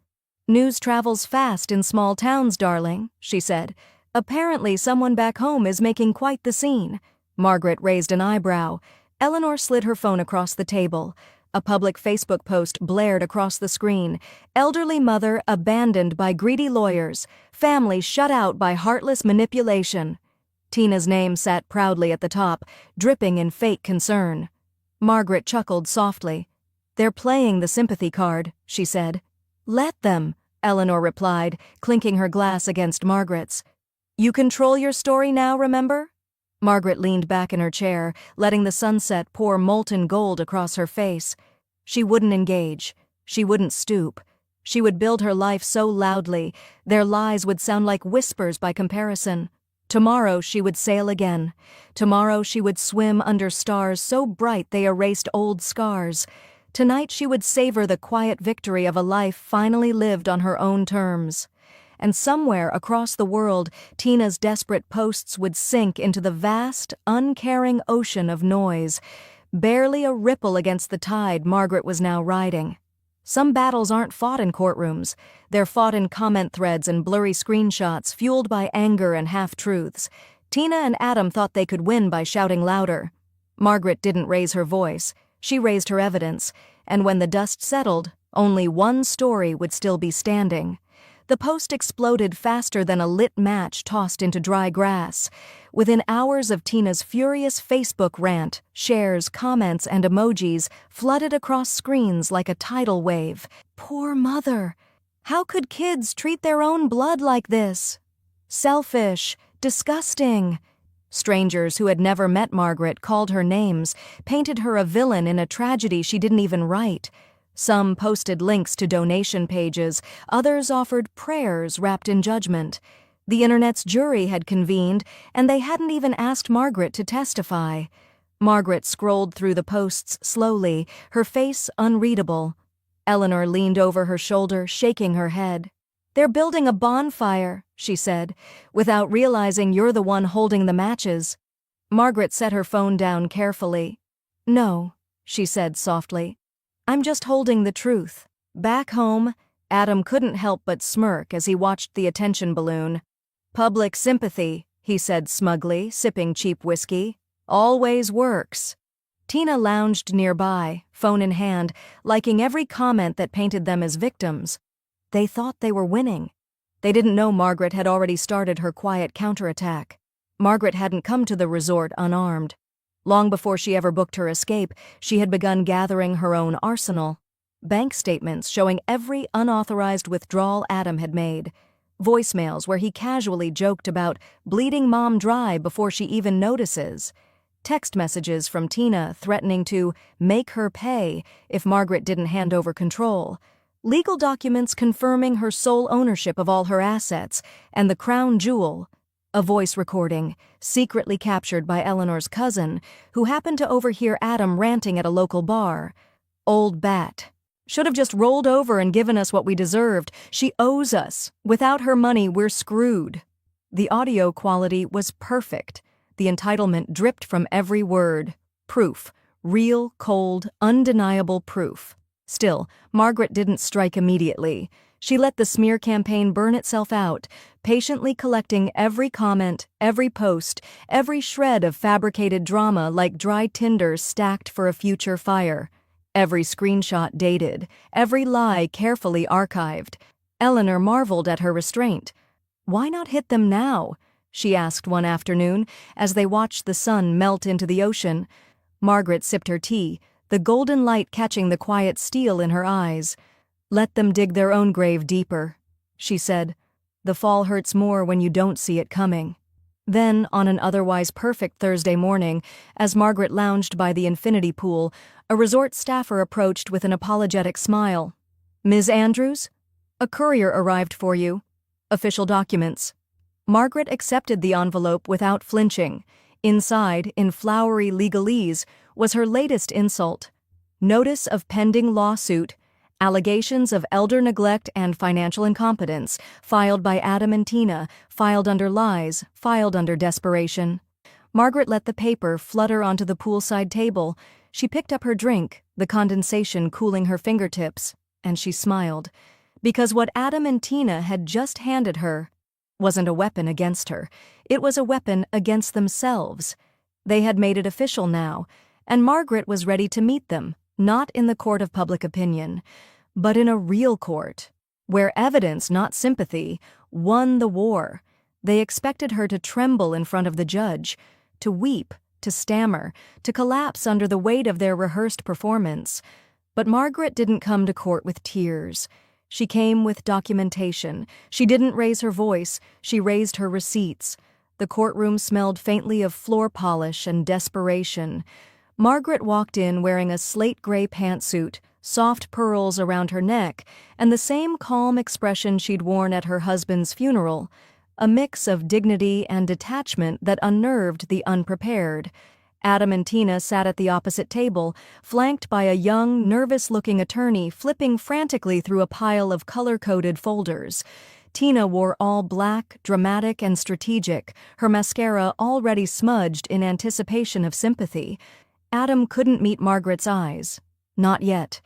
A: "News travels fast in small towns, darling," she said. "Apparently someone back home is making quite the scene." Margaret raised an eyebrow. Eleanor slid her phone across the table. A public Facebook post blared across the screen. "Elderly mother abandoned by greedy lawyers. Family shut out by heartless manipulation." Tina's name sat proudly at the top, dripping in fake concern. Margaret chuckled softly. "They're playing the sympathy card," she said. "Let them," Eleanor replied, clinking her glass against Margaret's. "You control your story now, remember?" Margaret leaned back in her chair, letting the sunset pour molten gold across her face. She wouldn't engage. She wouldn't stoop. She would build her life so loudly, their lies would sound like whispers by comparison. Tomorrow she would sail again. Tomorrow she would swim under stars so bright they erased old scars. Tonight she would savor the quiet victory of a life finally lived on her own terms. And somewhere across the world, Tina's desperate posts would sink into the vast, uncaring ocean of noise. Barely a ripple against the tide Margaret was now riding. Some battles aren't fought in courtrooms. They're fought in comment threads and blurry screenshots fueled by anger and half-truths. Tina and Adam thought they could win by shouting louder. Margaret didn't raise her voice. She raised her evidence, and when the dust settled, only one story would still be standing. The post exploded faster than a lit match tossed into dry grass. Within hours of Tina's furious Facebook rant, shares, comments, and emojis flooded across screens like a tidal wave. Poor mother! How could kids treat their own blood like this? Selfish, disgusting. Strangers who had never met Margaret called her names, painted her a villain in a tragedy she didn't even write. Some posted links to donation pages, others offered prayers wrapped in judgment. The internet's jury had convened, and they hadn't even asked Margaret to testify. Margaret scrolled through the posts slowly, her face unreadable. Eleanor leaned over her shoulder, shaking her head. "They're building a bonfire," she said, "without realizing you're the one holding the matches." Margaret set her phone down carefully. "No," she said softly. "I'm just holding the truth." Back home, Adam couldn't help but smirk as he watched the attention balloon. "Public sympathy," he said smugly, sipping cheap whiskey. "Always works." Tina lounged nearby, phone in hand, liking every comment that painted them as victims. They thought they were winning. They didn't know Margaret had already started her quiet counterattack. Margaret hadn't come to the resort unarmed. Long before she ever booked her escape, she had begun gathering her own arsenal. Bank statements showing every unauthorized withdrawal Adam had made. Voicemails where he casually joked about bleeding mom dry before she even notices. Text messages from Tina threatening to make her pay if Margaret didn't hand over control. Legal documents confirming her sole ownership of all her assets, and the crown jewel, a voice recording, secretly captured by Eleanor's cousin, who happened to overhear Adam ranting at a local bar. "Old bat. Should have just rolled over and given us what we deserved. She owes us. Without her money, we're screwed." The audio quality was perfect. The entitlement dripped from every word. Proof. Real, cold, undeniable proof. Still, Margaret didn't strike immediately. She let the smear campaign burn itself out, patiently collecting every comment, every post, every shred of fabricated drama like dry tinder stacked for a future fire. Every screenshot dated, every lie carefully archived. Eleanor marveled at her restraint. "Why not hit them now?" she asked one afternoon as they watched the sun melt into the ocean. Margaret sipped her tea, the golden light catching the quiet steel in her eyes. "Let them dig their own grave deeper," she said. "The fall hurts more when you don't see it coming." Then, on an otherwise perfect Thursday morning, as Margaret lounged by the infinity pool, a resort staffer approached with an apologetic smile. "Ms. Andrews? A courier arrived for you. Official documents." Margaret accepted the envelope without flinching. Inside, in flowery legalese, was her latest insult. Notice of pending lawsuit, allegations of elder neglect and financial incompetence, filed by Adam and Tina, filed under lies, filed under desperation. Margaret let the paper flutter onto the poolside table. She picked up her drink, the condensation cooling her fingertips, and she smiled. Because what Adam and Tina had just handed her wasn't a weapon against her. It was a weapon against themselves. They had made it official now, and Margaret was ready to meet them, not in the court of public opinion, but in a real court, where evidence, not sympathy, won the war. They expected her to tremble in front of the judge, to weep, to stammer, to collapse under the weight of their rehearsed performance. But Margaret didn't come to court with tears. She came with documentation. She didn't raise her voice, she raised her receipts. The courtroom smelled faintly of floor polish and desperation. Margaret walked in wearing a slate-gray pantsuit, soft pearls around her neck, and the same calm expression she'd worn at her husband's funeral, a mix of dignity and detachment that unnerved the unprepared. Adam and Tina sat at the opposite table, flanked by a young, nervous-looking attorney flipping frantically through a pile of color-coded folders. Tina wore all black, dramatic and strategic, her mascara already smudged in anticipation of sympathy. Adam couldn't meet Margaret's eyes. Not yet.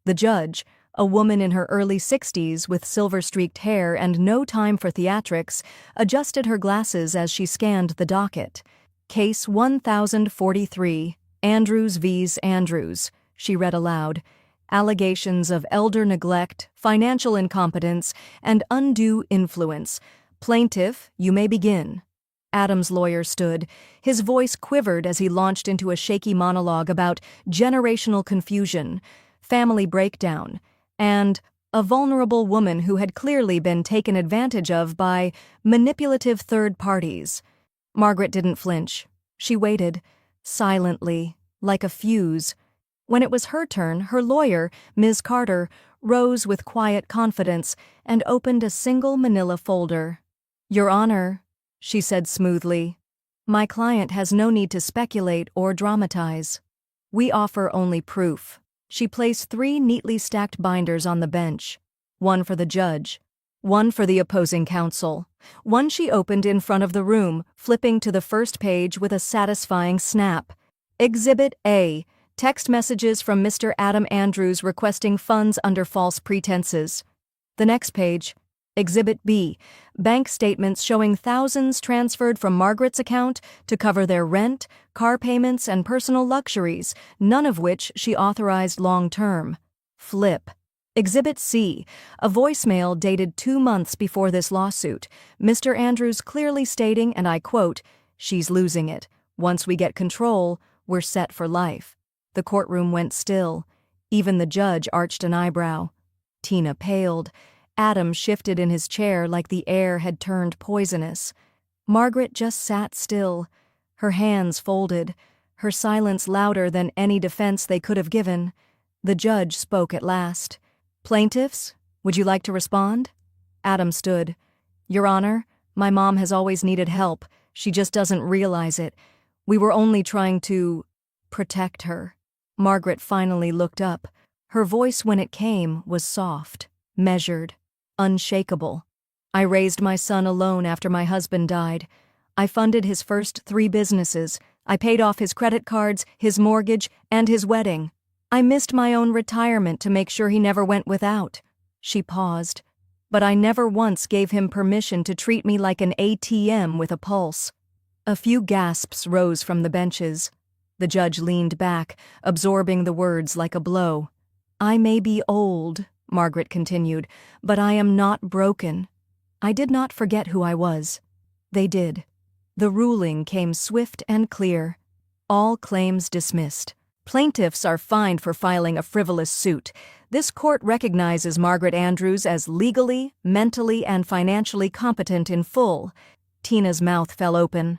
A: The judge, a woman in her early 60s with silver-streaked hair and no time for theatrics, adjusted her glasses as she scanned the docket. "Case 1043, Andrews vs. Andrews," she read aloud. "Allegations of elder neglect, financial incompetence, and undue influence. Plaintiff, you may begin." Adam's lawyer stood. His voice quivered as he launched into a shaky monologue about generational confusion, family breakdown, and a vulnerable woman who had clearly been taken advantage of by manipulative third parties. Margaret didn't flinch. She waited, silently, like a fuse. When it was her turn, her lawyer, Ms. Carter, rose with quiet confidence and opened a single manila folder. "Your Honor," she said smoothly, "my client has no need to speculate or dramatize. We offer only proof." She placed 3 neatly stacked binders on the bench, one for the judge, one for the opposing counsel. One she opened in front of the room, flipping to the first page with a satisfying snap. Exhibit A, text messages from Mr. Adam Andrews requesting funds under false pretenses. The next page, Exhibit B, bank statements showing thousands transferred from Margaret's account to cover their rent, car payments, and personal luxuries, none of which she authorized long-term. Flip. Exhibit C, a voicemail dated 2 months before this lawsuit, Mr. Andrews clearly stating, and I quote, "She's losing it. Once we get control, we're set for life." The courtroom went still. Even the judge arched an eyebrow. Tina paled. Adam shifted in his chair like the air had turned poisonous. Margaret just sat still, her hands folded, her silence louder than any defense they could have given. The judge spoke at last. "Plaintiffs, would you like to respond?" Adam stood. "Your Honor, my mom has always needed help. She just doesn't realize it. We were only trying to protect her." Margaret finally looked up. Her voice, when it came, was soft, measured, unshakable. "I raised my son alone after my husband died. I funded his first 3 businesses. I paid off his credit cards, his mortgage, and his wedding. I missed my own retirement to make sure he never went without." She paused. "But I never once gave him permission to treat me like an ATM with a pulse." A few gasps rose from the benches. The judge leaned back, absorbing the words like a blow. "I may be old," Margaret continued, "but I am not broken. I did not forget who I was. They did." The ruling came swift and clear. All claims dismissed. Plaintiffs are fined for filing a frivolous suit. This court recognizes Margaret Andrews as legally, mentally, and financially competent in full. Tina's mouth fell open.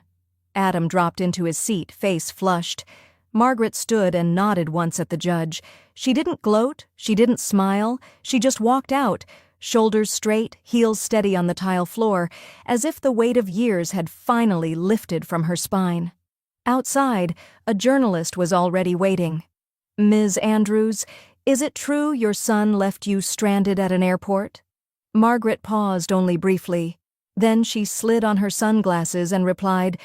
A: Adam dropped into his seat, face flushed. Margaret stood and nodded once at the judge. She didn't gloat, she didn't smile, she just walked out, shoulders straight, heels steady on the tile floor, as if the weight of years had finally lifted from her spine. Outside, a journalist was already waiting. "Ms. Andrews, is it true your son left you stranded at an airport?" Margaret paused only briefly. Then she slid on her sunglasses and replied,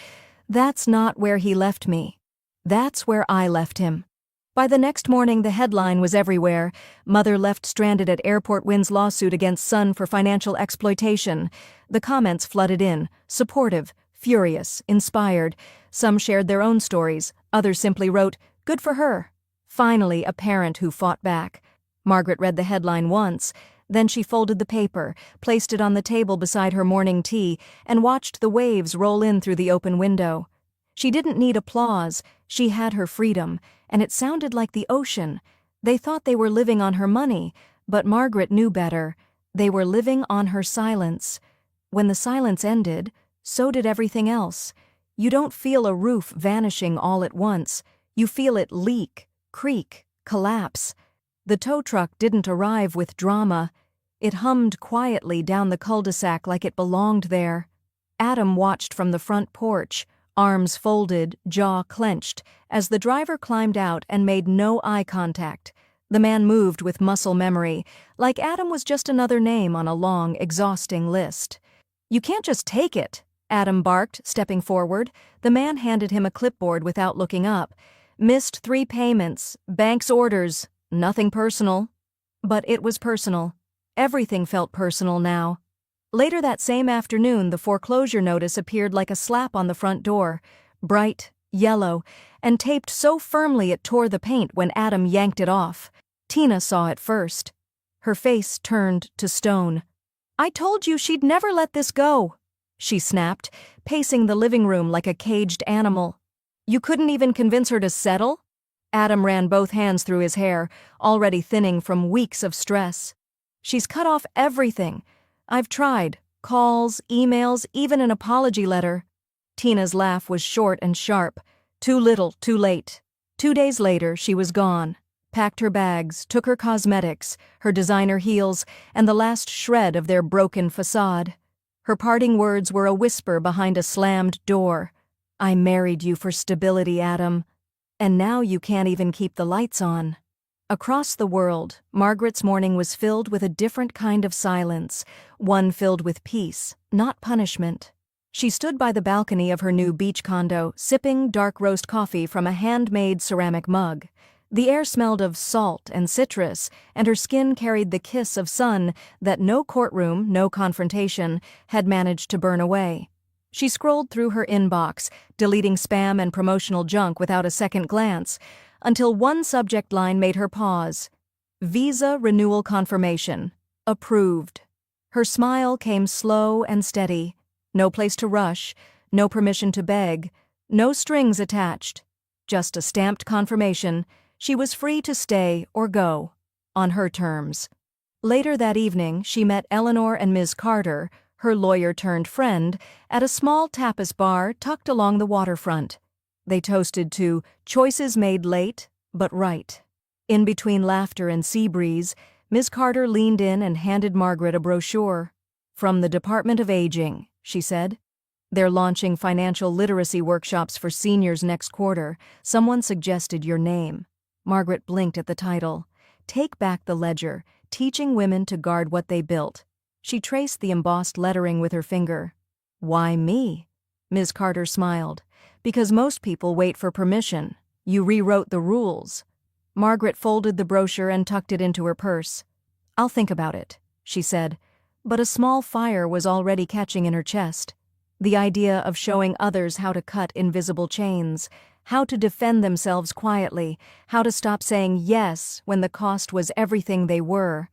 A: "That's not where he left me. That's where I left him." By the next morning, the headline was everywhere. Mother left stranded at airport wins lawsuit against son for financial exploitation. The comments flooded in, supportive, furious, inspired. Some shared their own stories. Others simply wrote, "Good for her." Finally, a parent who fought back. Margaret read the headline once. Then she folded the paper, placed it on the table beside her morning tea, and watched the waves roll in through the open window. She didn't need applause. She had her freedom, and it sounded like the ocean. They thought they were living on her money, but Margaret knew better. They were living on her silence. When the silence ended, so did everything else. You don't feel a roof vanishing all at once. You feel it leak, creak, collapse. The tow truck didn't arrive with drama. It hummed quietly down the cul-de-sac like it belonged there. Adam watched from the front porch, arms folded, jaw clenched, as the driver climbed out and made no eye contact. The man moved with muscle memory, like Adam was just another name on a long, exhausting list. "You can't just take it," Adam barked, stepping forward. The man handed him a clipboard without looking up. "Missed 3 payments, bank's orders, nothing personal." But it was personal. Everything felt personal now. Later that same afternoon, the foreclosure notice appeared like a slap on the front door, bright, yellow, and taped so firmly it tore the paint when Adam yanked it off. Tina saw it first. Her face turned to stone. "I told you she'd never let this go," she snapped, pacing the living room like a caged animal. "You couldn't even convince her to settle?" Adam ran both hands through his hair, already thinning from weeks of stress. "She's cut off everything. I've tried. Calls, emails, even an apology letter." Tina's laugh was short and sharp. Too little, too late. 2 days later, she was gone. Packed her bags, took her cosmetics, her designer heels, and the last shred of their broken facade. Her parting words were a whisper behind a slammed door. "I married you for stability, Adam. And now you can't even keep the lights on." Across the world, Margaret's morning was filled with a different kind of silence, one filled with peace, not punishment. She stood by the balcony of her new beach condo, sipping dark roast coffee from a handmade ceramic mug. The air smelled of salt and citrus, and her skin carried the kiss of sun that no courtroom, no confrontation, had managed to burn away. She scrolled through her inbox, deleting spam and promotional junk without a second glance, until one subject line made her pause. "Visa renewal confirmation. Approved." Her smile came slow and steady. No place to rush, no permission to beg, no strings attached. Just a stamped confirmation. She was free to stay or go, on her terms. Later that evening, she met Eleanor and Ms. Carter, her lawyer-turned-friend, at a small tapas bar tucked along the waterfront. They toasted to choices made late, but right. In between laughter and sea breeze, Ms. Carter leaned in and handed Margaret a brochure. "From the Department of Aging," she said. "They're launching financial literacy workshops for seniors next quarter. Someone suggested your name." Margaret blinked at the title. "Take Back the Ledger, Teaching Women to Guard What They Built." She traced the embossed lettering with her finger. "Why me?" Ms. Carter smiled. "Because most people wait for permission. You rewrote the rules." Margaret folded the brochure and tucked it into her purse. "I'll think about it," she said, but a small fire was already catching in her chest. The idea of showing others how to cut invisible chains, how to defend themselves quietly, how to stop saying yes when the cost was everything they were.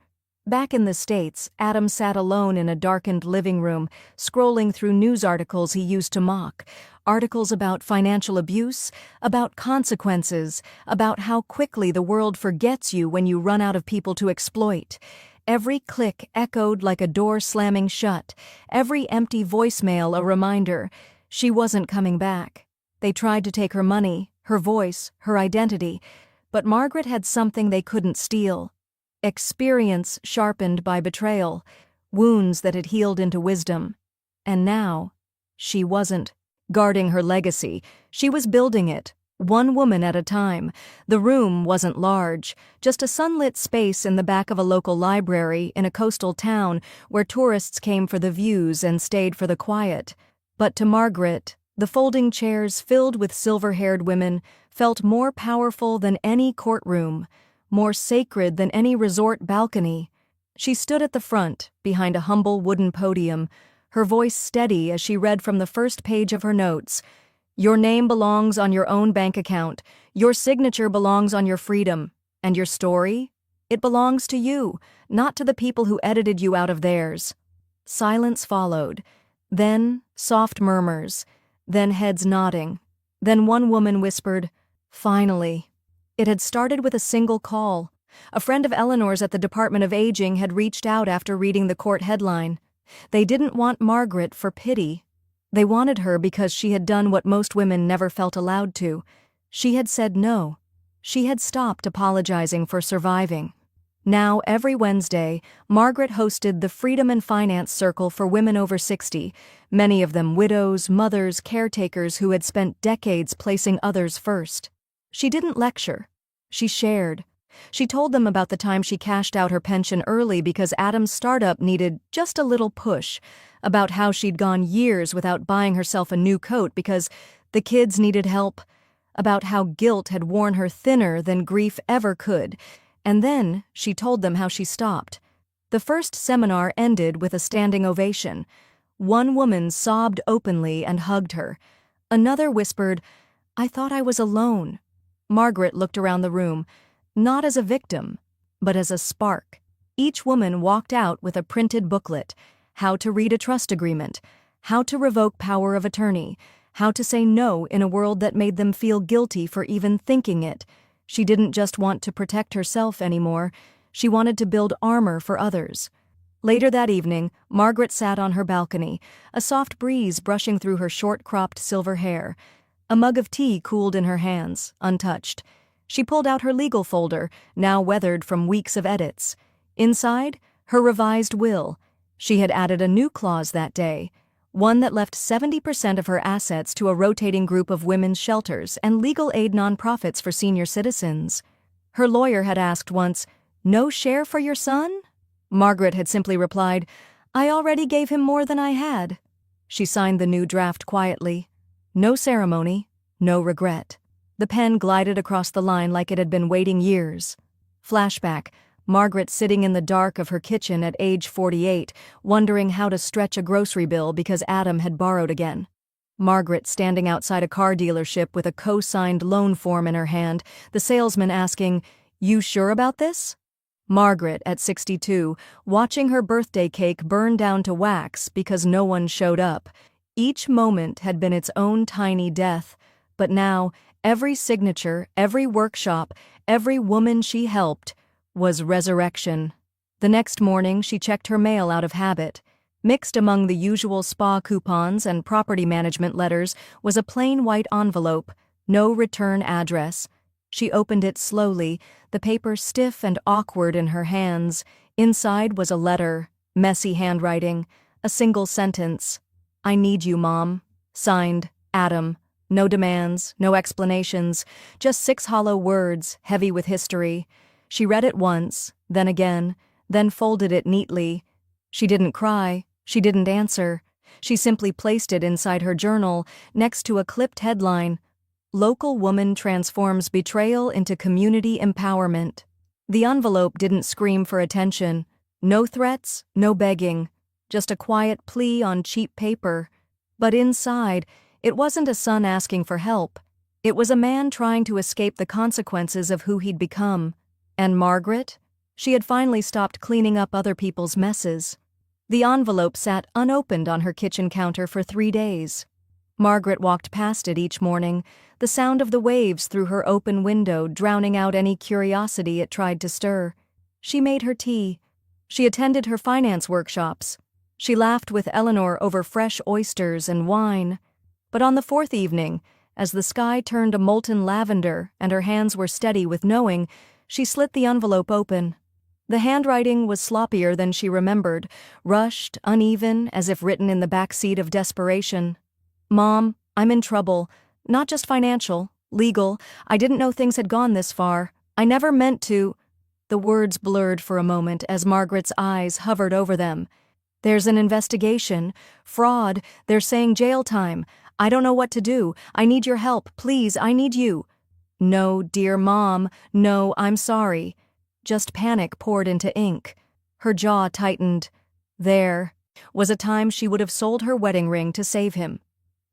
A: Back in the States, Adam sat alone in a darkened living room, scrolling through news articles he used to mock. Articles about financial abuse, about consequences, about how quickly the world forgets you when you run out of people to exploit. Every click echoed like a door slamming shut, every empty voicemail a reminder. She wasn't coming back. They tried to take her money, her voice, her identity, but Margaret had something they couldn't steal. Experience sharpened by betrayal, wounds that had healed into wisdom. And now, she wasn't guarding her legacy, she was building it, one woman at a time. The room wasn't large, just a sunlit space in the back of a local library in a coastal town where tourists came for the views and stayed for the quiet. But to Margaret, the folding chairs filled with silver-haired women felt more powerful than any courtroom, more sacred than any resort balcony. She stood at the front, behind a humble wooden podium, her voice steady as she read from the first page of her notes. Your name belongs on your own bank account. Your signature belongs on your freedom. And your story? It belongs to you, not to the people who edited you out of theirs. Silence followed. Then soft murmurs. Then heads nodding. Then one woman whispered, "Finally." It had started with a single call. A friend of Eleanor's at the Department of Aging had reached out after reading the court headline. They didn't want Margaret for pity. They wanted her because she had done what most women never felt allowed to. She had said no. She had stopped apologizing for surviving. Now, every Wednesday, Margaret hosted the Freedom and Finance Circle for women over 60, many of them widows, mothers, caretakers who had spent decades placing others first. She didn't lecture. She shared. She told them about the time she cashed out her pension early because Adam's startup needed just a little push, about how she'd gone years without buying herself a new coat because the kids needed help, about how guilt had worn her thinner than grief ever could, and then she told them how she stopped. The first seminar ended with a standing ovation. One woman sobbed openly and hugged her. Another whispered, "I thought I was alone." Margaret looked around the room, not as a victim, but as a spark. Each woman walked out with a printed booklet: how to read a trust agreement, how to revoke power of attorney, how to say no in a world that made them feel guilty for even thinking it. She didn't just want to protect herself anymore, she wanted to build armor for others. Later that evening, Margaret sat on her balcony, a soft breeze brushing through her short-cropped silver hair. A mug of tea cooled in her hands, untouched. She pulled out her legal folder, now weathered from weeks of edits. Inside, her revised will. She had added a new clause that day, one that left 70% of her assets to a rotating group of women's shelters and legal aid nonprofits for senior citizens. Her lawyer had asked once, "No share for your son?" Margaret had simply replied, "I already gave him more than I had." She signed the new draft quietly. No ceremony, no regret. The pen glided across the line like it had been waiting years. Flashback, Margaret sitting in the dark of her kitchen at age 48, wondering how to stretch a grocery bill because Adam had borrowed again. Margaret standing outside a car dealership with a co-signed loan form in her hand, the salesman asking, "You sure about this?" Margaret, at 62, watching her birthday cake burn down to wax because no one showed up. Each moment had been its own tiny death, but now, every signature, every workshop, every woman she helped was resurrection. The next morning, she checked her mail out of habit. Mixed among the usual spa coupons and property management letters was a plain white envelope, no return address. She opened it slowly, the paper stiff and awkward in her hands. Inside was a letter, messy handwriting, a single sentence. "I need you, Mom." Signed, Adam. No demands, no explanations, just 6 hollow words, heavy with history. She read it once, then again, then folded it neatly. She didn't cry, she didn't answer. She simply placed it inside her journal, next to a clipped headline, "Local Woman Transforms Betrayal into Community Empowerment." The envelope didn't scream for attention. No threats, no begging. Just a quiet plea on cheap paper. But inside, it wasn't a son asking for help. It was a man trying to escape the consequences of who he'd become. And Margaret? She had finally stopped cleaning up other people's messes. The envelope sat unopened on her kitchen counter for 3 days. Margaret walked past it each morning, the sound of the waves through her open window drowning out any curiosity it tried to stir. She made her tea. She attended her finance workshops. She laughed with Eleanor over fresh oysters and wine. But on the 4th evening, as the sky turned a molten lavender and her hands were steady with knowing, she slit the envelope open. The handwriting was sloppier than she remembered, rushed, uneven, as if written in the back seat of desperation. "Mom, I'm in trouble. Not just financial, legal. I didn't know things had gone this far. I never meant to—" The words blurred for a moment as Margaret's eyes hovered over them. "There's an investigation. Fraud. They're saying jail time. I don't know what to do. I need your help. Please, I need you." "No, dear Mom. No, I'm sorry." Just panic poured into ink. Her jaw tightened. There was a time she would have sold her wedding ring to save him.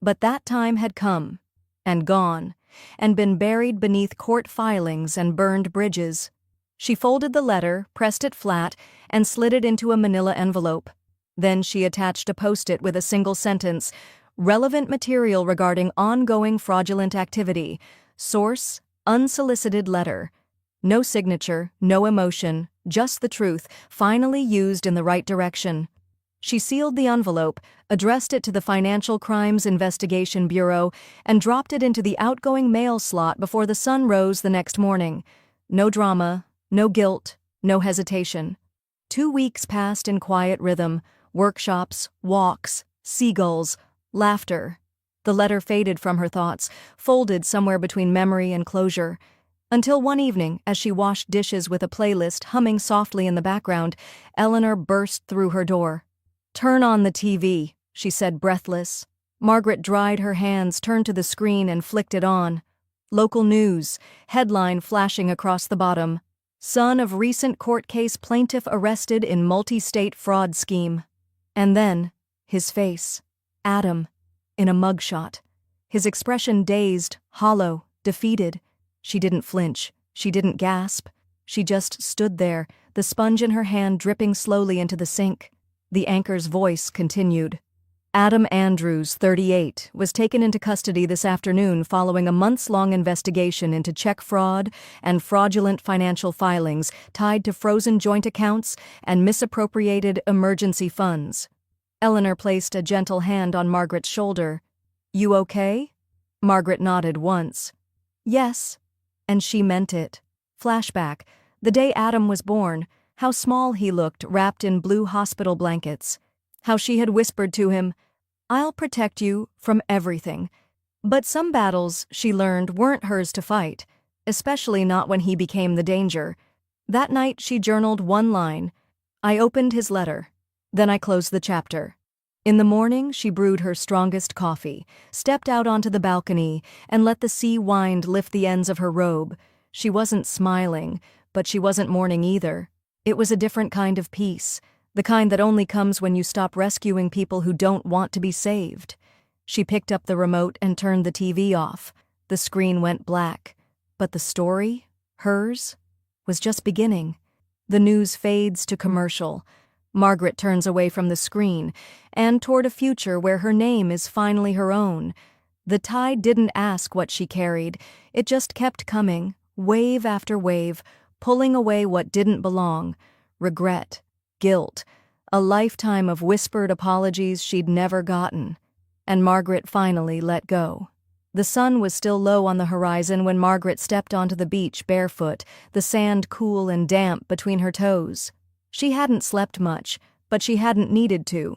A: But that time had come, and gone, and been buried beneath court filings and burned bridges. She folded the letter, pressed it flat, and slid it into a manila envelope. Then she attached a post-it with a single sentence, "Relevant material regarding ongoing fraudulent activity. Source, unsolicited letter." No signature, no emotion, just the truth, finally used in the right direction. She sealed the envelope, addressed it to the Financial Crimes Investigation Bureau, and dropped it into the outgoing mail slot before the sun rose the next morning. No drama, no guilt, no hesitation. 2 weeks passed in quiet rhythm, workshops, walks, seagulls, laughter. The letter faded from her thoughts, folded somewhere between memory and closure. Until one evening, as she washed dishes with a playlist humming softly in the background, Eleanor burst through her door. "Turn on the TV," she said, breathless. Margaret dried her hands, turned to the screen, and flicked it on. Local news, headline flashing across the bottom. "Son of recent court case plaintiff arrested in multi-state fraud scheme." And then, his face. Adam, in a mugshot. His expression dazed, hollow, defeated. She didn't flinch. She didn't gasp. She just stood there, the sponge in her hand dripping slowly into the sink. The anchor's voice continued. "Adam Andrews, 38, was taken into custody this afternoon following a months-long investigation into check fraud and fraudulent financial filings tied to frozen joint accounts and misappropriated emergency funds." Eleanor placed a gentle hand on Margaret's shoulder. "You okay?" Margaret nodded once. "Yes." And she meant it. Flashback, the day Adam was born, how small he looked wrapped in blue hospital blankets. How she had whispered to him, "I'll protect you from everything." But some battles, she learned, weren't hers to fight, especially not when he became the danger. That night she journaled one line, "I opened his letter. Then I closed the chapter." In the morning, she brewed her strongest coffee, stepped out onto the balcony, and let the sea wind lift the ends of her robe. She wasn't smiling, but she wasn't mourning either. It was a different kind of peace, the kind that only comes when you stop rescuing people who don't want to be saved. She picked up the remote and turned the TV off. The screen went black. But the story, hers, was just beginning. The news fades to commercial. Margaret turns away from the screen, and toward a future where her name is finally her own. The tide didn't ask what she carried, it just kept coming, wave after wave, pulling away what didn't belong. Regret, guilt, a lifetime of whispered apologies she'd never gotten. And Margaret finally let go. The sun was still low on the horizon when Margaret stepped onto the beach barefoot, the sand cool and damp between her toes. She hadn't slept much, but she hadn't needed to.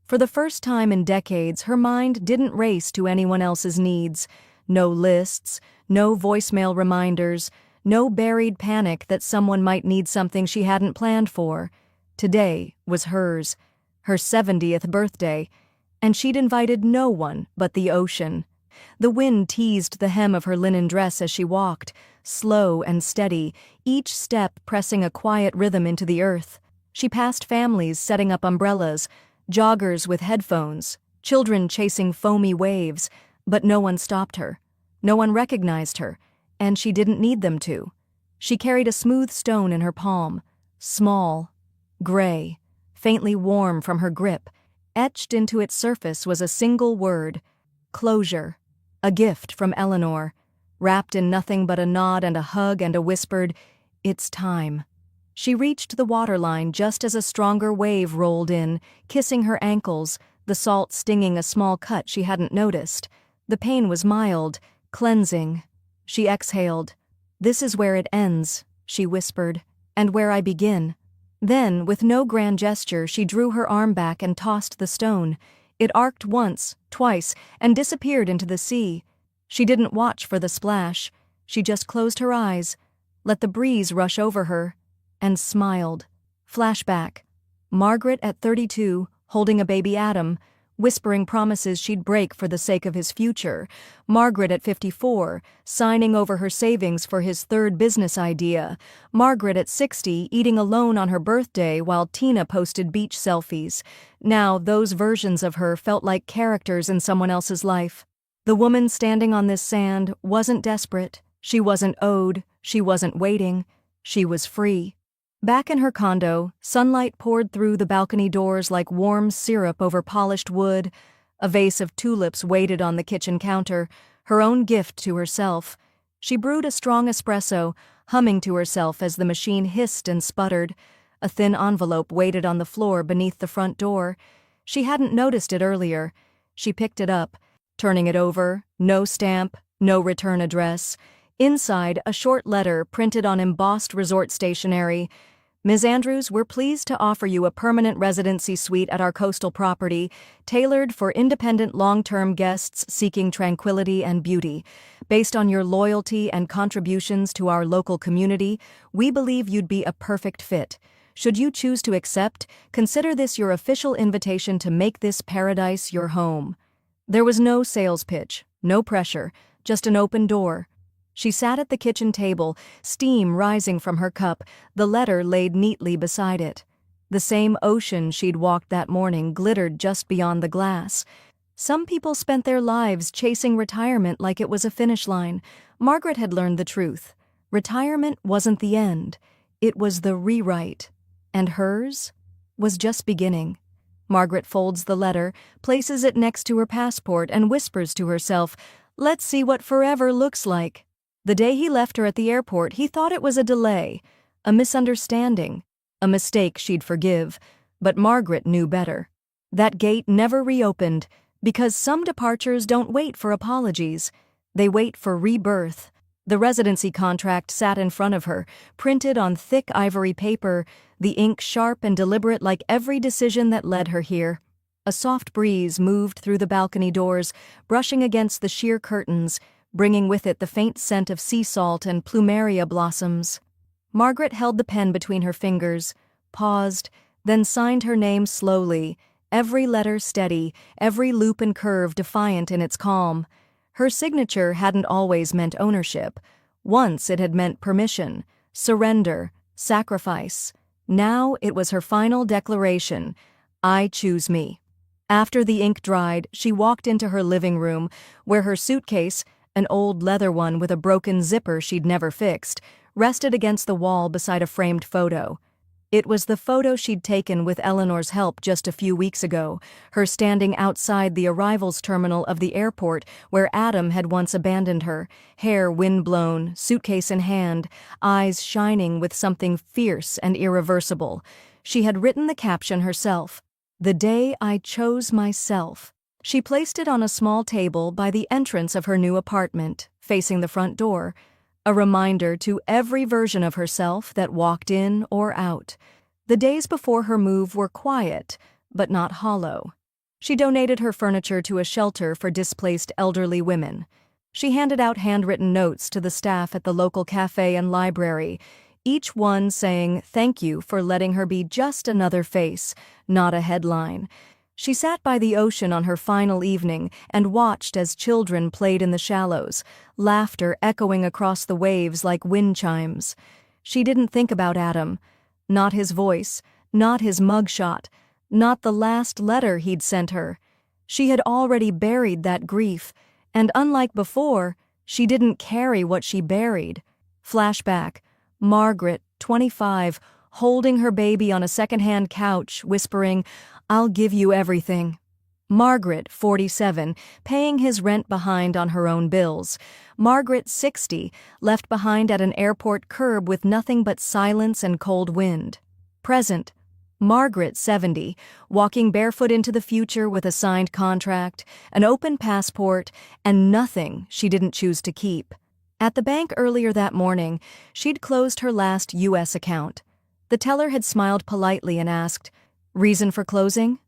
A: For the first time in decades, her mind didn't race to anyone else's needs. No lists, no voicemail reminders, no buried panic that someone might need something she hadn't planned for. Today was hers, her 70th birthday, and she'd invited no one but the ocean. The wind teased the hem of her linen dress as she walked, slow and steady, each step pressing a quiet rhythm into the earth. She passed families setting up umbrellas, joggers with headphones, children chasing foamy waves, but no one stopped her. No one recognized her, and she didn't need them to. She carried a smooth stone in her palm, Small, gray, faintly warm from her grip. Etched into its surface was a single word: closure. A gift from Eleanor, wrapped in nothing but a nod and a hug and a whispered, "It's time." She reached the waterline just as a stronger wave rolled in, kissing her ankles, the salt stinging a small cut she hadn't noticed. The pain was mild, cleansing. She exhaled. "This is where it ends," she whispered, "and where I begin." Then, with no grand gesture, she drew her arm back and tossed the stone. It arced once, twice, and disappeared into the sea. She didn't watch for the splash. She just closed her eyes, let the breeze rush over her, and smiled. Flashback. Margaret at 32, holding a baby Adam, whispering promises she'd break for the sake of his future. Margaret at 54, signing over her savings for his third business idea. Margaret at 60, eating alone on her birthday while Tina posted beach selfies. Now, those versions of her felt like characters in someone else's life. The woman standing on this sand wasn't desperate. She wasn't owed. She wasn't waiting. She was free. Back in her condo, sunlight poured through the balcony doors like warm syrup over polished wood. A vase of tulips waited on the kitchen counter, her own gift to herself. She brewed a strong espresso, humming to herself as the machine hissed and sputtered. A thin envelope waited on the floor beneath the front door. She hadn't noticed it earlier. She picked it up, turning it over, no stamp, no return address. Inside, a short letter printed on embossed resort stationery. "Ms. Andrews, we're pleased to offer you a permanent residency suite at our coastal property, tailored for independent long-term guests seeking tranquility and beauty. Based on your loyalty and contributions to our local community, we believe you'd be a perfect fit. Should you choose to accept, consider this your official invitation to make this paradise your home." There was no sales pitch, no pressure, just an open door. She sat at the kitchen table, steam rising from her cup, the letter laid neatly beside it. The same ocean she'd walked that morning glittered just beyond the glass. Some people spent their lives chasing retirement like it was a finish line. Margaret had learned the truth. Retirement wasn't the end. It was the rewrite. And hers was just beginning. Margaret folds the letter, places it next to her passport, and whispers to herself, "Let's see what forever looks like." The day he left her at the airport, he thought it was a delay, a misunderstanding, a mistake she'd forgive. But Margaret knew better. That gate never reopened, because some departures don't wait for apologies. They wait for rebirth. The residency contract sat in front of her, printed on thick ivory paper, the ink sharp and deliberate like every decision that led her here. A soft breeze moved through the balcony doors, brushing against the sheer curtains, bringing with it the faint scent of sea salt and plumeria blossoms. Margaret held the pen between her fingers, paused, then signed her name slowly, every letter steady, every loop and curve defiant in its calm. Her signature hadn't always meant ownership. Once it had meant permission, surrender, sacrifice. Now it was her final declaration: "I choose me." After the ink dried, she walked into her living room, where her suitcase, an old leather one with a broken zipper she'd never fixed, rested against the wall beside a framed photo. It was the photo she'd taken with Eleanor's help just a few weeks ago, her standing outside the arrivals terminal of the airport where Adam had once abandoned her, hair wind-blown, suitcase in hand, eyes shining with something fierce and irreversible. She had written the caption herself, "The day I chose myself." She placed it on a small table by the entrance of her new apartment, facing the front door, a reminder to every version of herself that walked in or out. The days before her move were quiet, but not hollow. She donated her furniture to a shelter for displaced elderly women. She handed out handwritten notes to the staff at the local cafe and library, each one saying thank you for letting her be just another face, not a headline. She sat by the ocean on her final evening and watched as children played in the shallows, laughter echoing across the waves like wind chimes. She didn't think about Adam. Not his voice, not his mugshot, not the last letter he'd sent her. She had already buried that grief, and unlike before, she didn't carry what she buried. Flashback. Margaret, 25, holding her baby on a secondhand couch, whispering, "I'll give you everything." Margaret, 47, paying his rent behind on her own bills. Margaret, 60, left behind at an airport curb with nothing but silence and cold wind. Present. Margaret, 70, walking barefoot into the future with a signed contract, an open passport, and nothing she didn't choose to keep. At the bank earlier that morning, she'd closed her last U.S. account. The teller had smiled politely and asked, "Reason for closing?"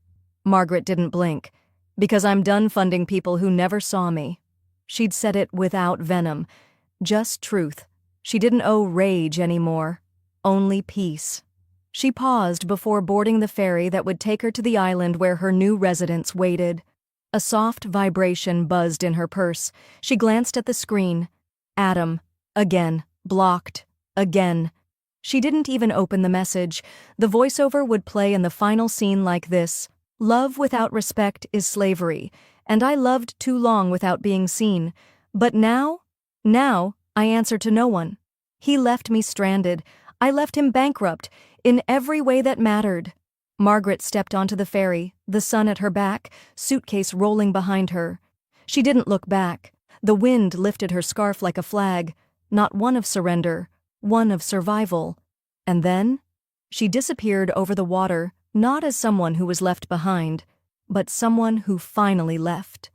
A: Margaret didn't blink. "Because I'm done funding people who never saw me." She'd said it without venom. Just truth. She didn't owe rage anymore. Only peace. She paused before boarding the ferry that would take her to the island where her new residence waited. A soft vibration buzzed in her purse. She glanced at the screen. Adam. Again. Blocked. Again. She didn't even open the message. The voiceover would play in the final scene like this: "Love without respect is slavery, and I loved too long without being seen. But now I answer to no one. He left me stranded. I left him bankrupt, in every way that mattered." Margaret stepped onto the ferry, the sun at her back, suitcase rolling behind her. She didn't look back. The wind lifted her scarf like a flag, not one of surrender, one of survival. And then she disappeared over the water, not as someone who was left behind, but someone who finally left.